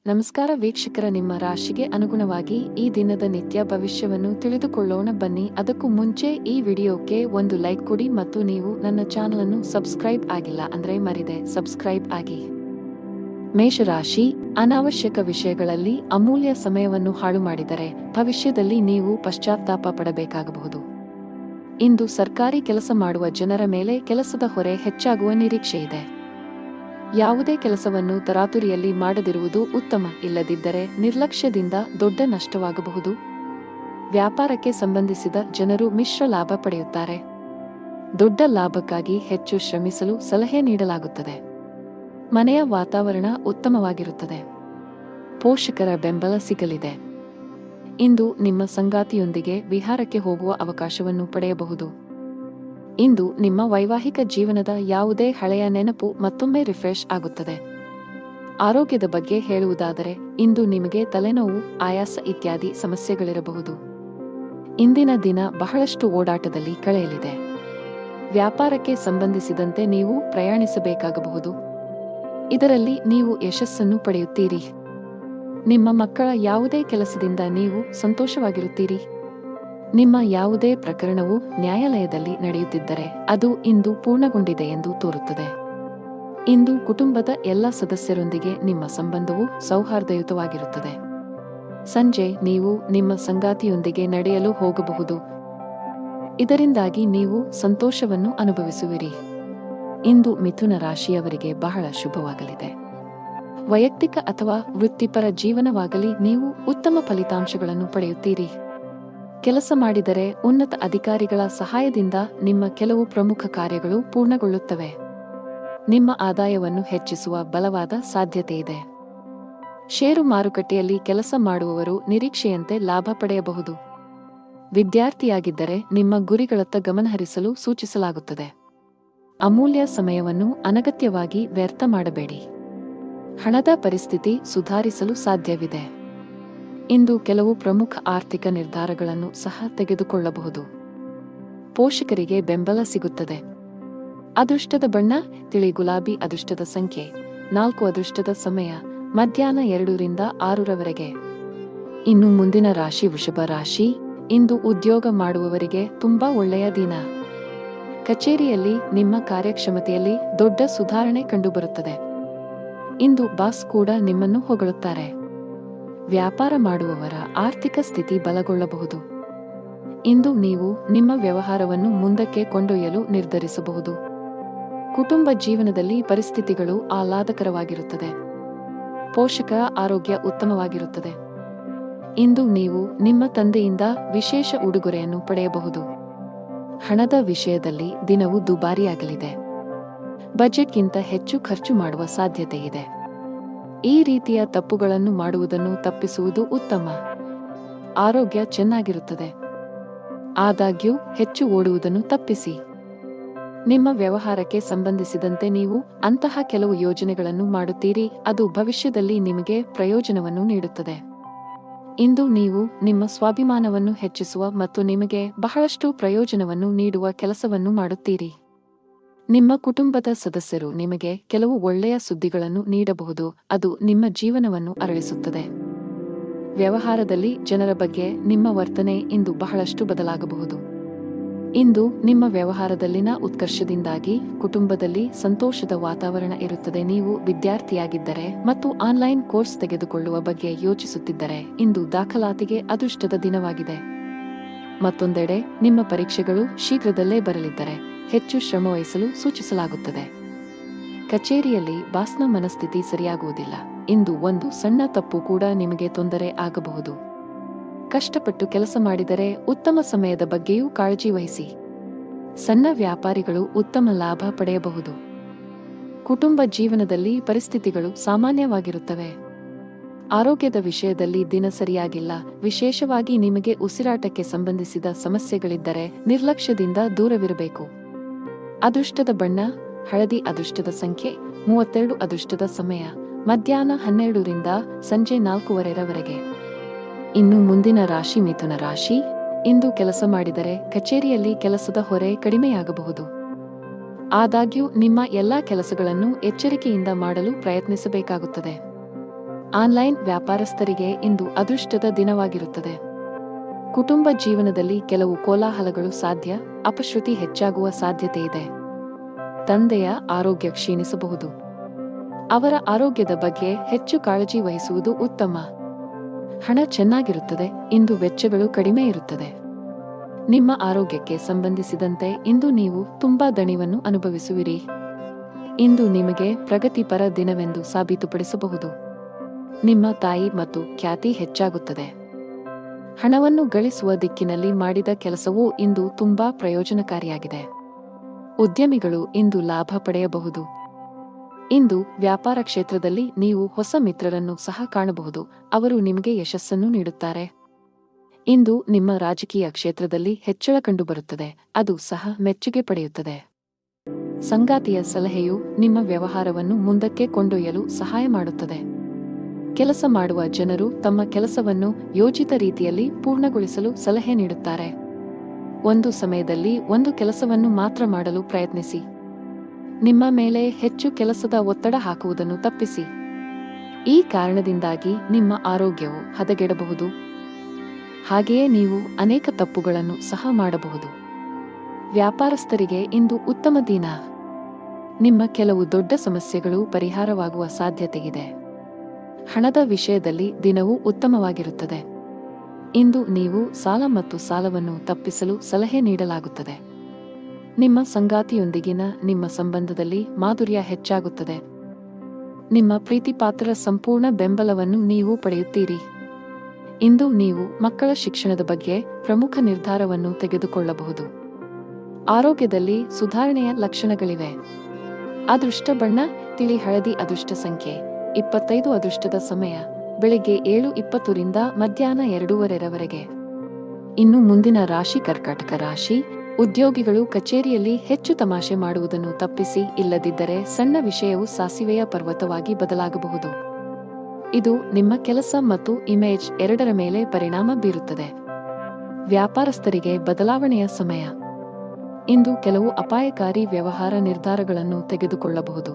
ನಮಸ್ಕಾರ ವೀಕ್ಷಕರ, ನಿಮ್ಮ ರಾಶಿಗೆ ಅನುಗುಣವಾಗಿ ಈ ದಿನದ ನಿತ್ಯ ಭವಿಷ್ಯವನ್ನು ತಿಳಿದುಕೊಳ್ಳೋಣ ಬನ್ನಿ. ಅದಕ್ಕೂ ಮುಂಚೆ ಈ ವಿಡಿಯೋಕ್ಕೆ ಒಂದು ಲೈಕ್ ಕೊಡಿ ಮತ್ತು ನೀವು ನನ್ನ ಚಾನಲ್ ಅನ್ನು ಸಬ್ಸ್ಕ್ರೈಬ್ ಆಗಿಲ್ಲ ಅಂದ್ರೆ ಮರಿದೆ ಸಬ್ಸ್ಕ್ರೈಬ್ ಆಗಿ. ಮೇಷರಾಶಿ, ಅನಾವಶ್ಯಕ ವಿಷಯಗಳಲ್ಲಿ ಅಮೂಲ್ಯ ಸಮಯವನ್ನು ಹಾಳು ಮಾಡಿದರೆ ಭವಿಷ್ಯದಲ್ಲಿ ನೀವು ಪಶ್ಚಾತ್ತಾಪ ಪಡಬೇಕಾಗಬಹುದು. ಇಂದು ಸರ್ಕಾರಿ ಕೆಲಸ ಮಾಡುವ ಜನರ ಮೇಲೆ ಕೆಲಸದ ಹೊರೆ ಹೆಚ್ಚಾಗುವ ನಿರೀಕ್ಷೆ ಇದೆ. ಯಾವುದೇ ಕೆಲಸವನ್ನು ತರಾತುರಿಯಲ್ಲಿ ಮಾಡದಿರುವುದು ಉತ್ತಮ, ಇಲ್ಲದಿದ್ದರೆ ನಿರ್ಲಕ್ಷ್ಯದಿಂದ ದೊಡ್ಡ ನಷ್ಟವಾಗಬಹುದು. ವ್ಯಾಪಾರಕ್ಕೆ ಸಂಬಂಧಿಸಿದ ಜನರು ಮಿಶ್ರ ಲಾಭ ಪಡೆಯುತ್ತಾರೆ. ದೊಡ್ಡ ಲಾಭಕ್ಕಾಗಿ ಹೆಚ್ಚು ಶ್ರಮಿಸಲು ಸಲಹೆ ನೀಡಲಾಗುತ್ತದೆ. ಮನೆಯ ವಾತಾವರಣ ಉತ್ತಮವಾಗಿರುತ್ತದೆ. ಪೋಷಕರ ಬೆಂಬಲ ಸಿಗಲಿದೆ. ಇಂದು ನಿಮ್ಮ ಸಂಗಾತಿಯೊಂದಿಗೆ ವಿಹಾರಕ್ಕೆ ಹೋಗುವ ಅವಕಾಶವನ್ನು ಪಡೆಯಬಹುದು. ಇಂದು ನಿಮ್ಮ ವೈವಾಹಿಕ ಜೀವನದ ಯಾವುದೇ ಹಳೆಯ ನೆನಪು ಮತ್ತೊಮ್ಮೆ ರಿಫ್ರೆಶ್ ಆಗುತ್ತದೆ. ಆರೋಗ್ಯದ ಬಗ್ಗೆ ಹೇಳುವುದಾದರೆ, ಇಂದು ನಿಮಗೆ ತಲೆನೋವು, ಆಯಾಸ ಇತ್ಯಾದಿ ಸಮಸ್ಯೆಗಳಿರಬಹುದು. ಇಂದಿನ ದಿನ ಬಹಳಷ್ಟು ಓಡಾಟದಲ್ಲಿ ಕಳೆಯಲಿದೆ. ವ್ಯಾಪಾರಕ್ಕೆ ಸಂಬಂಧಿಸಿದಂತೆ ನೀವು ಪ್ರಯಾಣಿಸಬೇಕಾಗಬಹುದು. ಇದರಲ್ಲಿ ನೀವು ಯಶಸ್ಸನ್ನು ಪಡೆಯುತ್ತೀರಿ. ನಿಮ್ಮ ಮಕ್ಕಳ ಯಾವುದೇ ಕೆಲಸದಿಂದ ನೀವು ಸಂತೋಷವಾಗಿರುತ್ತೀರಿ. ನಿಮ್ಮ ಯಾವುದೇ ಪ್ರಕರಣವು ನ್ಯಾಯಾಲಯದಲ್ಲಿ ನಡೆಯುತ್ತಿದ್ದರೆ ಅದು ಇಂದು ಪೂರ್ಣಗೊಂಡಿದೆ ಎಂದು ತೋರುತ್ತದೆ. ಇಂದು ಕುಟುಂಬದ ಎಲ್ಲ ಸದಸ್ಯರೊಂದಿಗೆ ನಿಮ್ಮ ಸಂಬಂಧವು ಸೌಹಾರ್ದಯುತವಾಗಿರುತ್ತದೆ. ಸಂಜೆ ನೀವು ನಿಮ್ಮ ಸಂಗಾತಿಯೊಂದಿಗೆ ನಡೆಯಲು ಹೋಗಬಹುದು. ಇದರಿಂದಾಗಿ ನೀವು ಸಂತೋಷವನ್ನು ಅನುಭವಿಸುವಿರಿ. ಇಂದು ಮಿಥುನ ರಾಶಿಯವರಿಗೆ ಬಹಳ ಶುಭವಾಗಲಿದೆ. ವೈಯಕ್ತಿಕ ಅಥವಾ ವೃತ್ತಿಪರ ಜೀವನವಾಗಲಿ ನೀವು ಉತ್ತಮ ಫಲಿತಾಂಶಗಳನ್ನು ಪಡೆಯುತ್ತೀರಿ. ಕೆಲಸ ಮಾಡಿದರೆ ಉನ್ನತ ಅಧಿಕಾರಿಗಳ ಸಹಾಯದಿಂದ ನಿಮ್ಮ ಕೆಲವು ಪ್ರಮುಖ ಕಾರ್ಯಗಳು ಪೂರ್ಣಗೊಳ್ಳುತ್ತವೆ. ನಿಮ್ಮ ಆದಾಯವನ್ನು ಹೆಚ್ಚಿಸುವ ಬಲವಾದ ಸಾಧ್ಯತೆಯಿದೆ. ಷೇರು ಮಾರುಕಟ್ಟೆಯಲ್ಲಿ ಕೆಲಸ ಮಾಡುವವರು ನಿರೀಕ್ಷೆಯಂತೆ ಲಾಭ ಪಡೆಯಬಹುದು. ವಿದ್ಯಾರ್ಥಿಯಾಗಿದ್ದರೆ ನಿಮ್ಮ ಗುರಿಗಳತ್ತ ಗಮನಹರಿಸಲು ಸೂಚಿಸಲಾಗುತ್ತದೆ. ಅಮೂಲ್ಯ ಸಮಯವನ್ನು ಅನಗತ್ಯವಾಗಿ ವ್ಯರ್ಥ ಮಾಡಬೇಡಿ. ಹಣದ ಪರಿಸ್ಥಿತಿ ಸುಧಾರಿಸಲು ಸಾಧ್ಯವಿದೆ. ಇಂದು ಕೆಲವು ಪ್ರಮುಖ ಆರ್ಥಿಕ ನಿರ್ಧಾರಗಳನ್ನು ಸಹ ತೆಗೆದುಕೊಳ್ಳಬಹುದು. ಪೋಷಕರಿಗೆ ಬೆಂಬಲ ಸಿಗುತ್ತದೆ. ಅದೃಷ್ಟದ ಬಣ್ಣ ತಿಳಿ ಗುಲಾಬಿ. ಅದೃಷ್ಟದ ಸಂಖ್ಯೆ 4. ಅದೃಷ್ಟದ ಸಮಯ ಮಧ್ಯಾಹ್ನ 2 ರಿಂದ 6 ಇನ್ನು ಮುಂದಿನ ರಾಶಿ ವೃಷಭ ರಾಶಿ. ಇಂದು ಉದ್ಯೋಗ ಮಾಡುವವರಿಗೆ ತುಂಬಾ ಒಳ್ಳೆಯ ದಿನ. ಕಚೇರಿಯಲ್ಲಿ ನಿಮ್ಮ ಕಾರ್ಯಕ್ಷಮತೆಯಲ್ಲಿ ದೊಡ್ಡ ಸುಧಾರಣೆ ಕಂಡುಬರುತ್ತದೆ. ಇಂದು ಬಾಸ್ ಕೂಡ ನಿಮ್ಮನ್ನು ಹೊಗಳುತ್ತಾರೆ. ವ್ಯಾಪಾರ ಮಾಡುವವರ ಆರ್ಥಿಕ ಸ್ಥಿತಿ ಬಲಗೊಳ್ಳಬಹುದು. ಇಂದು ನೀವು ನಿಮ್ಮ ವ್ಯವಹಾರವನ್ನು ಮುಂದಕ್ಕೆ ಕೊಂಡೊಯ್ಯಲು ನಿರ್ಧರಿಸಬಹುದು. ಕುಟುಂಬ ಜೀವನದಲ್ಲಿ ಪರಿಸ್ಥಿತಿಗಳು ಆಹ್ಲಾದಕರವಾಗಿರುತ್ತದೆ. ಪೋಷಕರ ಆರೋಗ್ಯ ಉತ್ತಮವಾಗಿರುತ್ತದೆ. ಇಂದು ನೀವು ನಿಮ್ಮ ತಂದೆಯಿಂದ ವಿಶೇಷ ಉಡುಗೊರೆಯನ್ನು ಪಡೆಯಬಹುದು. ಹಣದ ವಿಷಯದಲ್ಲಿ ದಿನವು ದುಬಾರಿಯಾಗಲಿದೆ. ಬಜೆಟ್ಗಿಂತ ಹೆಚ್ಚು ಖರ್ಚು ಮಾಡುವ ಸಾಧ್ಯತೆಯಿದೆ. ಈ ರೀತಿಯ ತಪ್ಪುಗಳನ್ನು ಮಾಡುವುದನ್ನು ತಪ್ಪಿಸುವುದು ಉತ್ತಮ. ಆರೋಗ್ಯ ಚೆನ್ನಾಗಿರುತ್ತದೆ. ಆದಾಗ್ಯೂ ಹೆಚ್ಚು ಓಡುವುದನ್ನು ತಪ್ಪಿಸಿ. ನಿಮ್ಮ ವ್ಯವಹಾರಕ್ಕೆ ಸಂಬಂಧಿಸಿದಂತೆ ನೀವು ಅಂತಹ ಕೆಲವು ಯೋಜನೆಗಳನ್ನು ಮಾಡುತ್ತೀರಿ, ಅದು ಭವಿಷ್ಯದಲ್ಲಿ ನಿಮಗೆ ಪ್ರಯೋಜನವನ್ನು ನೀಡುತ್ತದೆ. ಇಂದು ನೀವು ನಿಮ್ಮ ಸ್ವಾಭಿಮಾನವನ್ನು ಹೆಚ್ಚಿಸುವ ಮತ್ತು ನಿಮಗೆ ಬಹಳಷ್ಟು ಪ್ರಯೋಜನವನ್ನು ನೀಡುವ ಕೆಲಸವನ್ನು ಮಾಡುತ್ತೀರಿ. ನಿಮ್ಮ ಕುಟುಂಬದ ಸದಸ್ಯರು ನಿಮಗೆ ಕೆಲವು ಒಳ್ಳೆಯ ಸುದ್ದಿಗಳನ್ನು ನೀಡಬಹುದು, ಅದು ನಿಮ್ಮ ಜೀವನವನ್ನು ಅರಳಿಸುತ್ತದೆ. ವ್ಯವಹಾರದಲ್ಲಿ ಜನರ ಬಗ್ಗೆ ನಿಮ್ಮ ವರ್ತನೆ ಇಂದು ಬಹಳಷ್ಟು ಬದಲಾಗಬಹುದು. ಇಂದು ನಿಮ್ಮ ವ್ಯವಹಾರದಲ್ಲಿನ ಉತ್ಕರ್ಷದಿಂದಾಗಿ ಕುಟುಂಬದಲ್ಲಿ ಸಂತೋಷದ ವಾತಾವರಣ ಇರುತ್ತದೆ. ನೀವು ವಿದ್ಯಾರ್ಥಿಯಾಗಿದ್ದರೆ ಮತ್ತು ಆನ್ಲೈನ್ ಕೋರ್ಸ್ ತೆಗೆದುಕೊಳ್ಳುವ ಬಗ್ಗೆ ಯೋಚಿಸುತ್ತಿದ್ದರೆ ಇಂದು ದಾಖಲಾತಿಗೆ ಅದೃಷ್ಟದ ದಿನವಾಗಿದೆ. ಮತ್ತೊಂದೆಡೆ ನಿಮ್ಮ ಪರೀಕ್ಷೆಗಳು ಶೀಘ್ರದಲ್ಲೇ ಬರಲಿದ್ದರೆ ಹೆಚ್ಚು ಶ್ರಮವಹಿಸಲು ಸೂಚಿಸಲಾಗುತ್ತದೆ. ಕಚೇರಿಯಲ್ಲಿ ಬಾಸ್ನ ಮನಸ್ಥಿತಿ ಸರಿಯಾಗುವುದಿಲ್ಲ. ಇಂದು ಒಂದು ಸಣ್ಣ ತಪ್ಪು ಕೂಡ ನಿಮಗೆ ತೊಂದರೆ ಆಗಬಹುದು. ಕಷ್ಟಪಟ್ಟು ಕೆಲಸ ಮಾಡಿದರೆ ಉತ್ತಮ ಸಮಯದ ಬಗ್ಗೆಯೂ ಕಾಳಜಿ ವಹಿಸಿ. ಸಣ್ಣ ವ್ಯಾಪಾರಿಗಳು ಉತ್ತಮ ಲಾಭ ಪಡೆಯಬಹುದು. ಕುಟುಂಬ ಜೀವನದಲ್ಲಿ ಪರಿಸ್ಥಿತಿಗಳು ಸಾಮಾನ್ಯವಾಗಿರುತ್ತವೆ. ಆರೋಗ್ಯದ ವಿಷಯದಲ್ಲಿ ದಿನ ಸರಿಯಾಗಿಲ್ಲ. ವಿಶೇಷವಾಗಿ ನಿಮಗೆ ಉಸಿರಾಟಕ್ಕೆ ಸಂಬಂಧಿಸಿದ ಸಮಸ್ಯೆಗಳಿದ್ದರೆ ನಿರ್ಲಕ್ಷ್ಯದಿಂದ ದೂರವಿರಬೇಕು. ಅದೃಷ್ಟದ ಬಣ್ಣ ಹಳದಿ. ಅದೃಷ್ಟದ ಸಂಖ್ಯೆ 32. ಅದೃಷ್ಟದ ಸಮಯ ಮಧ್ಯಾಹ್ನ 12 ರಿಂದ ಸಂಜೆ 4 ಇನ್ನು ಮುಂದಿನ ರಾಶಿ ಮಿಥುನ ರಾಶಿ. ಇಂದು ಕೆಲಸ ಮಾಡಿದರೆ ಕಚೇರಿಯಲ್ಲಿ ಕೆಲಸದ ಹೊರೆ ಕಡಿಮೆಯಾಗಬಹುದು. ಆದಾಗ್ಯೂ ನಿಮ್ಮ ಎಲ್ಲಾ ಕೆಲಸಗಳನ್ನು ಎಚ್ಚರಿಕೆಯಿಂದ ಮಾಡಲು ಪ್ರಯತ್ನಿಸಬೇಕಾಗುತ್ತದೆ. ಆನ್ಲೈನ್ ವ್ಯಾಪಾರಸ್ಥರಿಗೆ ಇಂದು ಅದೃಷ್ಟದ ದಿನವಾಗಿರುತ್ತದೆ. ಕುಟುಂಬ ಜೀವನದಲ್ಲಿ ಕೆಲವು ಕೋಲಾಹಲಗಳು ಸಾಧ್ಯ, ಅಪಶ್ರುತಿ ಹೆಚ್ಚಾಗುವ ಸಾಧ್ಯತೆ ಇದೆ. ತಂದೆಯ ಆರೋಗ್ಯ ಕ್ಷೀಣಿಸಬಹುದು. ಅವರ ಆರೋಗ್ಯದ ಬಗ್ಗೆ ಹೆಚ್ಚು ಕಾಳಜಿ ವಹಿಸುವುದು ಉತ್ತಮ. ಹಣ ಚೆನ್ನಾಗಿರುತ್ತದೆ, ಇಂದು ವೆಚ್ಚಗಳು ಕಡಿಮೆ ಇರುತ್ತದೆ. ನಿಮ್ಮ ಆರೋಗ್ಯಕ್ಕೆ ಸಂಬಂಧಿಸಿದಂತೆ ಇಂದು ನೀವು ತುಂಬಾ ದಣಿವನ್ನು ಅನುಭವಿಸುವಿರಿ. ಇಂದು ನಿಮಗೆ ಪ್ರಗತಿಪರ ದಿನವೆಂದು ಸಾಬೀತುಪಡಿಸಬಹುದು. ನಿಮ್ಮ ತಾಯಿ ಮತ್ತು ಖ್ಯಾತಿ ಹೆಚ್ಚಾಗುತ್ತದೆ. ಹಣವನ್ನು ಗಳಿಸುವ ದಿಕ್ಕಿನಲ್ಲಿ ಮಾಡಿದ ಕೆಲಸವೂ ಇಂದು ತುಂಬಾ ಪ್ರಯೋಜನಕಾರಿಯಾಗಿದೆ. ಉದ್ಯಮಿಗಳು ಇಂದು ಲಾಭ ಪಡೆಯಬಹುದು. ಇಂದು ವ್ಯಾಪಾರ ಕ್ಷೇತ್ರದಲ್ಲಿ ನೀವು ಹೊಸ ಮಿತ್ರರನ್ನು ಸಹ ಕಾಣಬಹುದು, ಅವರು ನಿಮಗೆ ಯಶಸ್ಸನ್ನು ನೀಡುತ್ತಾರೆ. ಇಂದು ನಿಮ್ಮ ರಾಜಕೀಯ ಕ್ಷೇತ್ರದಲ್ಲಿ ಹೆಚ್ಚಳ ಕಂಡುಬರುತ್ತದೆ, ಅದು ಸಹ ಮೆಚ್ಚುಗೆ ಪಡೆಯುತ್ತದೆ. ಸಂಗಾತಿಯ ಸಲಹೆಯು ನಿಮ್ಮ ವ್ಯವಹಾರವನ್ನು ಮುಂದಕ್ಕೆ ಕೊಂಡೊಯ್ಯಲು ಸಹಾಯ ಮಾಡುತ್ತದೆ. ಕೆಲಸ ಮಾಡುವ ಜನರು ತಮ್ಮ ಕೆಲಸವನ್ನು ಯೋಜಿತ ರೀತಿಯಲ್ಲಿ ಪೂರ್ಣಗೊಳಿಸಲು ಸಲಹೆ ನೀಡುತ್ತಾರೆ. ಒಂದು ಸಮಯದಲ್ಲಿ ಒಂದು ಕೆಲಸವನ್ನು ಮಾತ್ರ ಮಾಡಲು ಪ್ರಯತ್ನಿಸಿ. ನಿಮ್ಮ ಮೇಲೆ ಹೆಚ್ಚು ಕೆಲಸದ ಒತ್ತಡ ಹಾಕುವುದನ್ನು ತಪ್ಪಿಸಿ. ಈ ಕಾರಣದಿಂದಾಗಿ ನಿಮ್ಮ ಆರೋಗ್ಯವು ಹದಗೆಡಬಹುದು. ಹಾಗೆಯೇ ನೀವು ಅನೇಕ ತಪ್ಪುಗಳನ್ನು ಸಹ ಮಾಡಬಹುದು. ವ್ಯಾಪಾರಸ್ಥರಿಗೆ ಇಂದು ಉತ್ತಮ ದಿನ. ನಿಮ್ಮ ಕೆಲವು ದೊಡ್ಡ ಸಮಸ್ಯೆಗಳು ಪರಿಹಾರವಾಗುವ ಸಾಧ್ಯತೆಯಿದೆ. ಹಣದ ವಿಷಯದಲ್ಲಿ ದಿನವೂ ಉತ್ತಮವಾಗಿರುತ್ತದೆ. ಇಂದು ನೀವು ಸಾಲ ಮತ್ತು ಸಾಲವನ್ನು ತಪ್ಪಿಸಲು ಸಲಹೆ ನೀಡಲಾಗುತ್ತದೆ. ನಿಮ್ಮ ಸಂಗಾತಿಯೊಂದಿಗಿನ ನಿಮ್ಮ ಸಂಬಂಧದಲ್ಲಿ ಮಾಧುರ್ಯ ಹೆಚ್ಚಾಗುತ್ತದೆ. ನಿಮ್ಮ ಪ್ರೀತಿಪಾತ್ರರ ಸಂಪೂರ್ಣ ಬೆಂಬಲವನ್ನು ನೀವು ಪಡೆಯುತ್ತೀರಿ. ಇಂದು ನೀವು ಮಕ್ಕಳ ಶಿಕ್ಷಣದ ಬಗ್ಗೆ ಪ್ರಮುಖ ನಿರ್ಧಾರವನ್ನು ತೆಗೆದುಕೊಳ್ಳಬಹುದು. ಆರೋಗ್ಯದಲ್ಲಿ ಸುಧಾರಣೆಯ ಲಕ್ಷಣಗಳಿವೆ. ಅದೃಷ್ಟ ಬಣ್ಣ ತಿಳಿ ಹಳದಿ. ಅದೃಷ್ಟ ಸಂಖ್ಯೆ 25. ಅದೃಷ್ಟದ ಸಮಯ ಬೆಳಿಗ್ಗೆ 7:20 ರಿಂದ ಮಧ್ಯಾಹ್ನ 2:30 ಇನ್ನು ಮುಂದಿನ ರಾಶಿ ಕರ್ಕಾಟಕ ರಾಶಿ. ಉದ್ಯೋಗಿಗಳು ಕಚೇರಿಯಲ್ಲಿ ಹೆಚ್ಚು ತಮಾಷೆ ಮಾಡುವುದನ್ನು ತಪ್ಪಿಸಿ, ಇಲ್ಲದಿದ್ದರೆ ಸಣ್ಣ ವಿಷಯವು ಸಾಸಿವೆಯ ಪರ್ವತವಾಗಿ ಬದಲಾಗಬಹುದು. ಇದು ನಿಮ್ಮ ಕೆಲಸ ಮತ್ತು ಇಮೇಜ್ ಎರಡರ ಮೇಲೆ ಪರಿಣಾಮ ಬೀರುತ್ತದೆ. ವ್ಯಾಪಾರಸ್ಥರಿಗೆ ಬದಲಾವಣೆಯ ಸಮಯ. ಇಂದು ಕೆಲವು ಅಪಾಯಕಾರಿ ವ್ಯವಹಾರ ನಿರ್ಧಾರಗಳನ್ನು ತೆಗೆದುಕೊಳ್ಳಬಹುದು.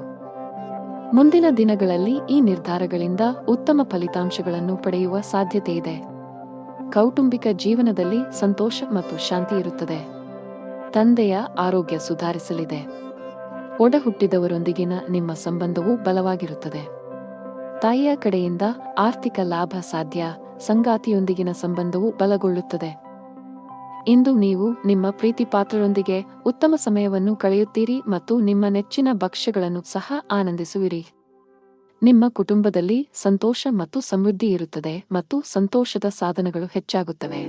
ಮುಂದಿನ ದಿನಗಳಲ್ಲಿ ಈ ನಿರ್ಧಾರಗಳಿಂದ ಉತ್ತಮ ಫಲಿತಾಂಶಗಳನ್ನು ಪಡೆಯುವ ಸಾಧ್ಯತೆಯಿದೆ. ಕೌಟುಂಬಿಕ ಜೀವನದಲ್ಲಿ ಸಂತೋಷ ಮತ್ತು ಶಾಂತಿ ಇರುತ್ತದೆ. ತಂದೆಯ ಆರೋಗ್ಯ ಸುಧಾರಿಸಲಿದೆ. ಒಡಹುಟ್ಟಿದವರೊಂದಿಗಿನ ನಿಮ್ಮ ಸಂಬಂಧವು ಬಲವಾಗಿರುತ್ತದೆ. ತಾಯಿಯ ಕಡೆಯಿಂದ ಆರ್ಥಿಕ ಲಾಭ ಸಾಧ್ಯ. ಸಂಗಾತಿಯೊಂದಿಗಿನ ಸಂಬಂಧವು ಬಲಗೊಳ್ಳುತ್ತದೆ. ಇಂದು ನೀವು ನಿಮ್ಮ ಪ್ರೀತಿಪಾತ್ರರೊಂದಿಗೆ ಉತ್ತಮ ಸಮಯವನ್ನು ಕಳೆಯುತ್ತೀರಿ ಮತ್ತು ನಿಮ್ಮ ನೆಚ್ಚಿನ ಭಕ್ಷ್ಯಗಳನ್ನು ಸಹ ಆನಂದಿಸುವಿರಿ. ನಿಮ್ಮ ಕುಟುಂಬದಲ್ಲಿ ಸಂತೋಷ ಮತ್ತು ಸಮೃದ್ಧಿ ಇರುತ್ತದೆ ಮತ್ತು ಸಂತೋಷದ ಸಾಧನಗಳು ಹೆಚ್ಚಾಗುತ್ತವೆ.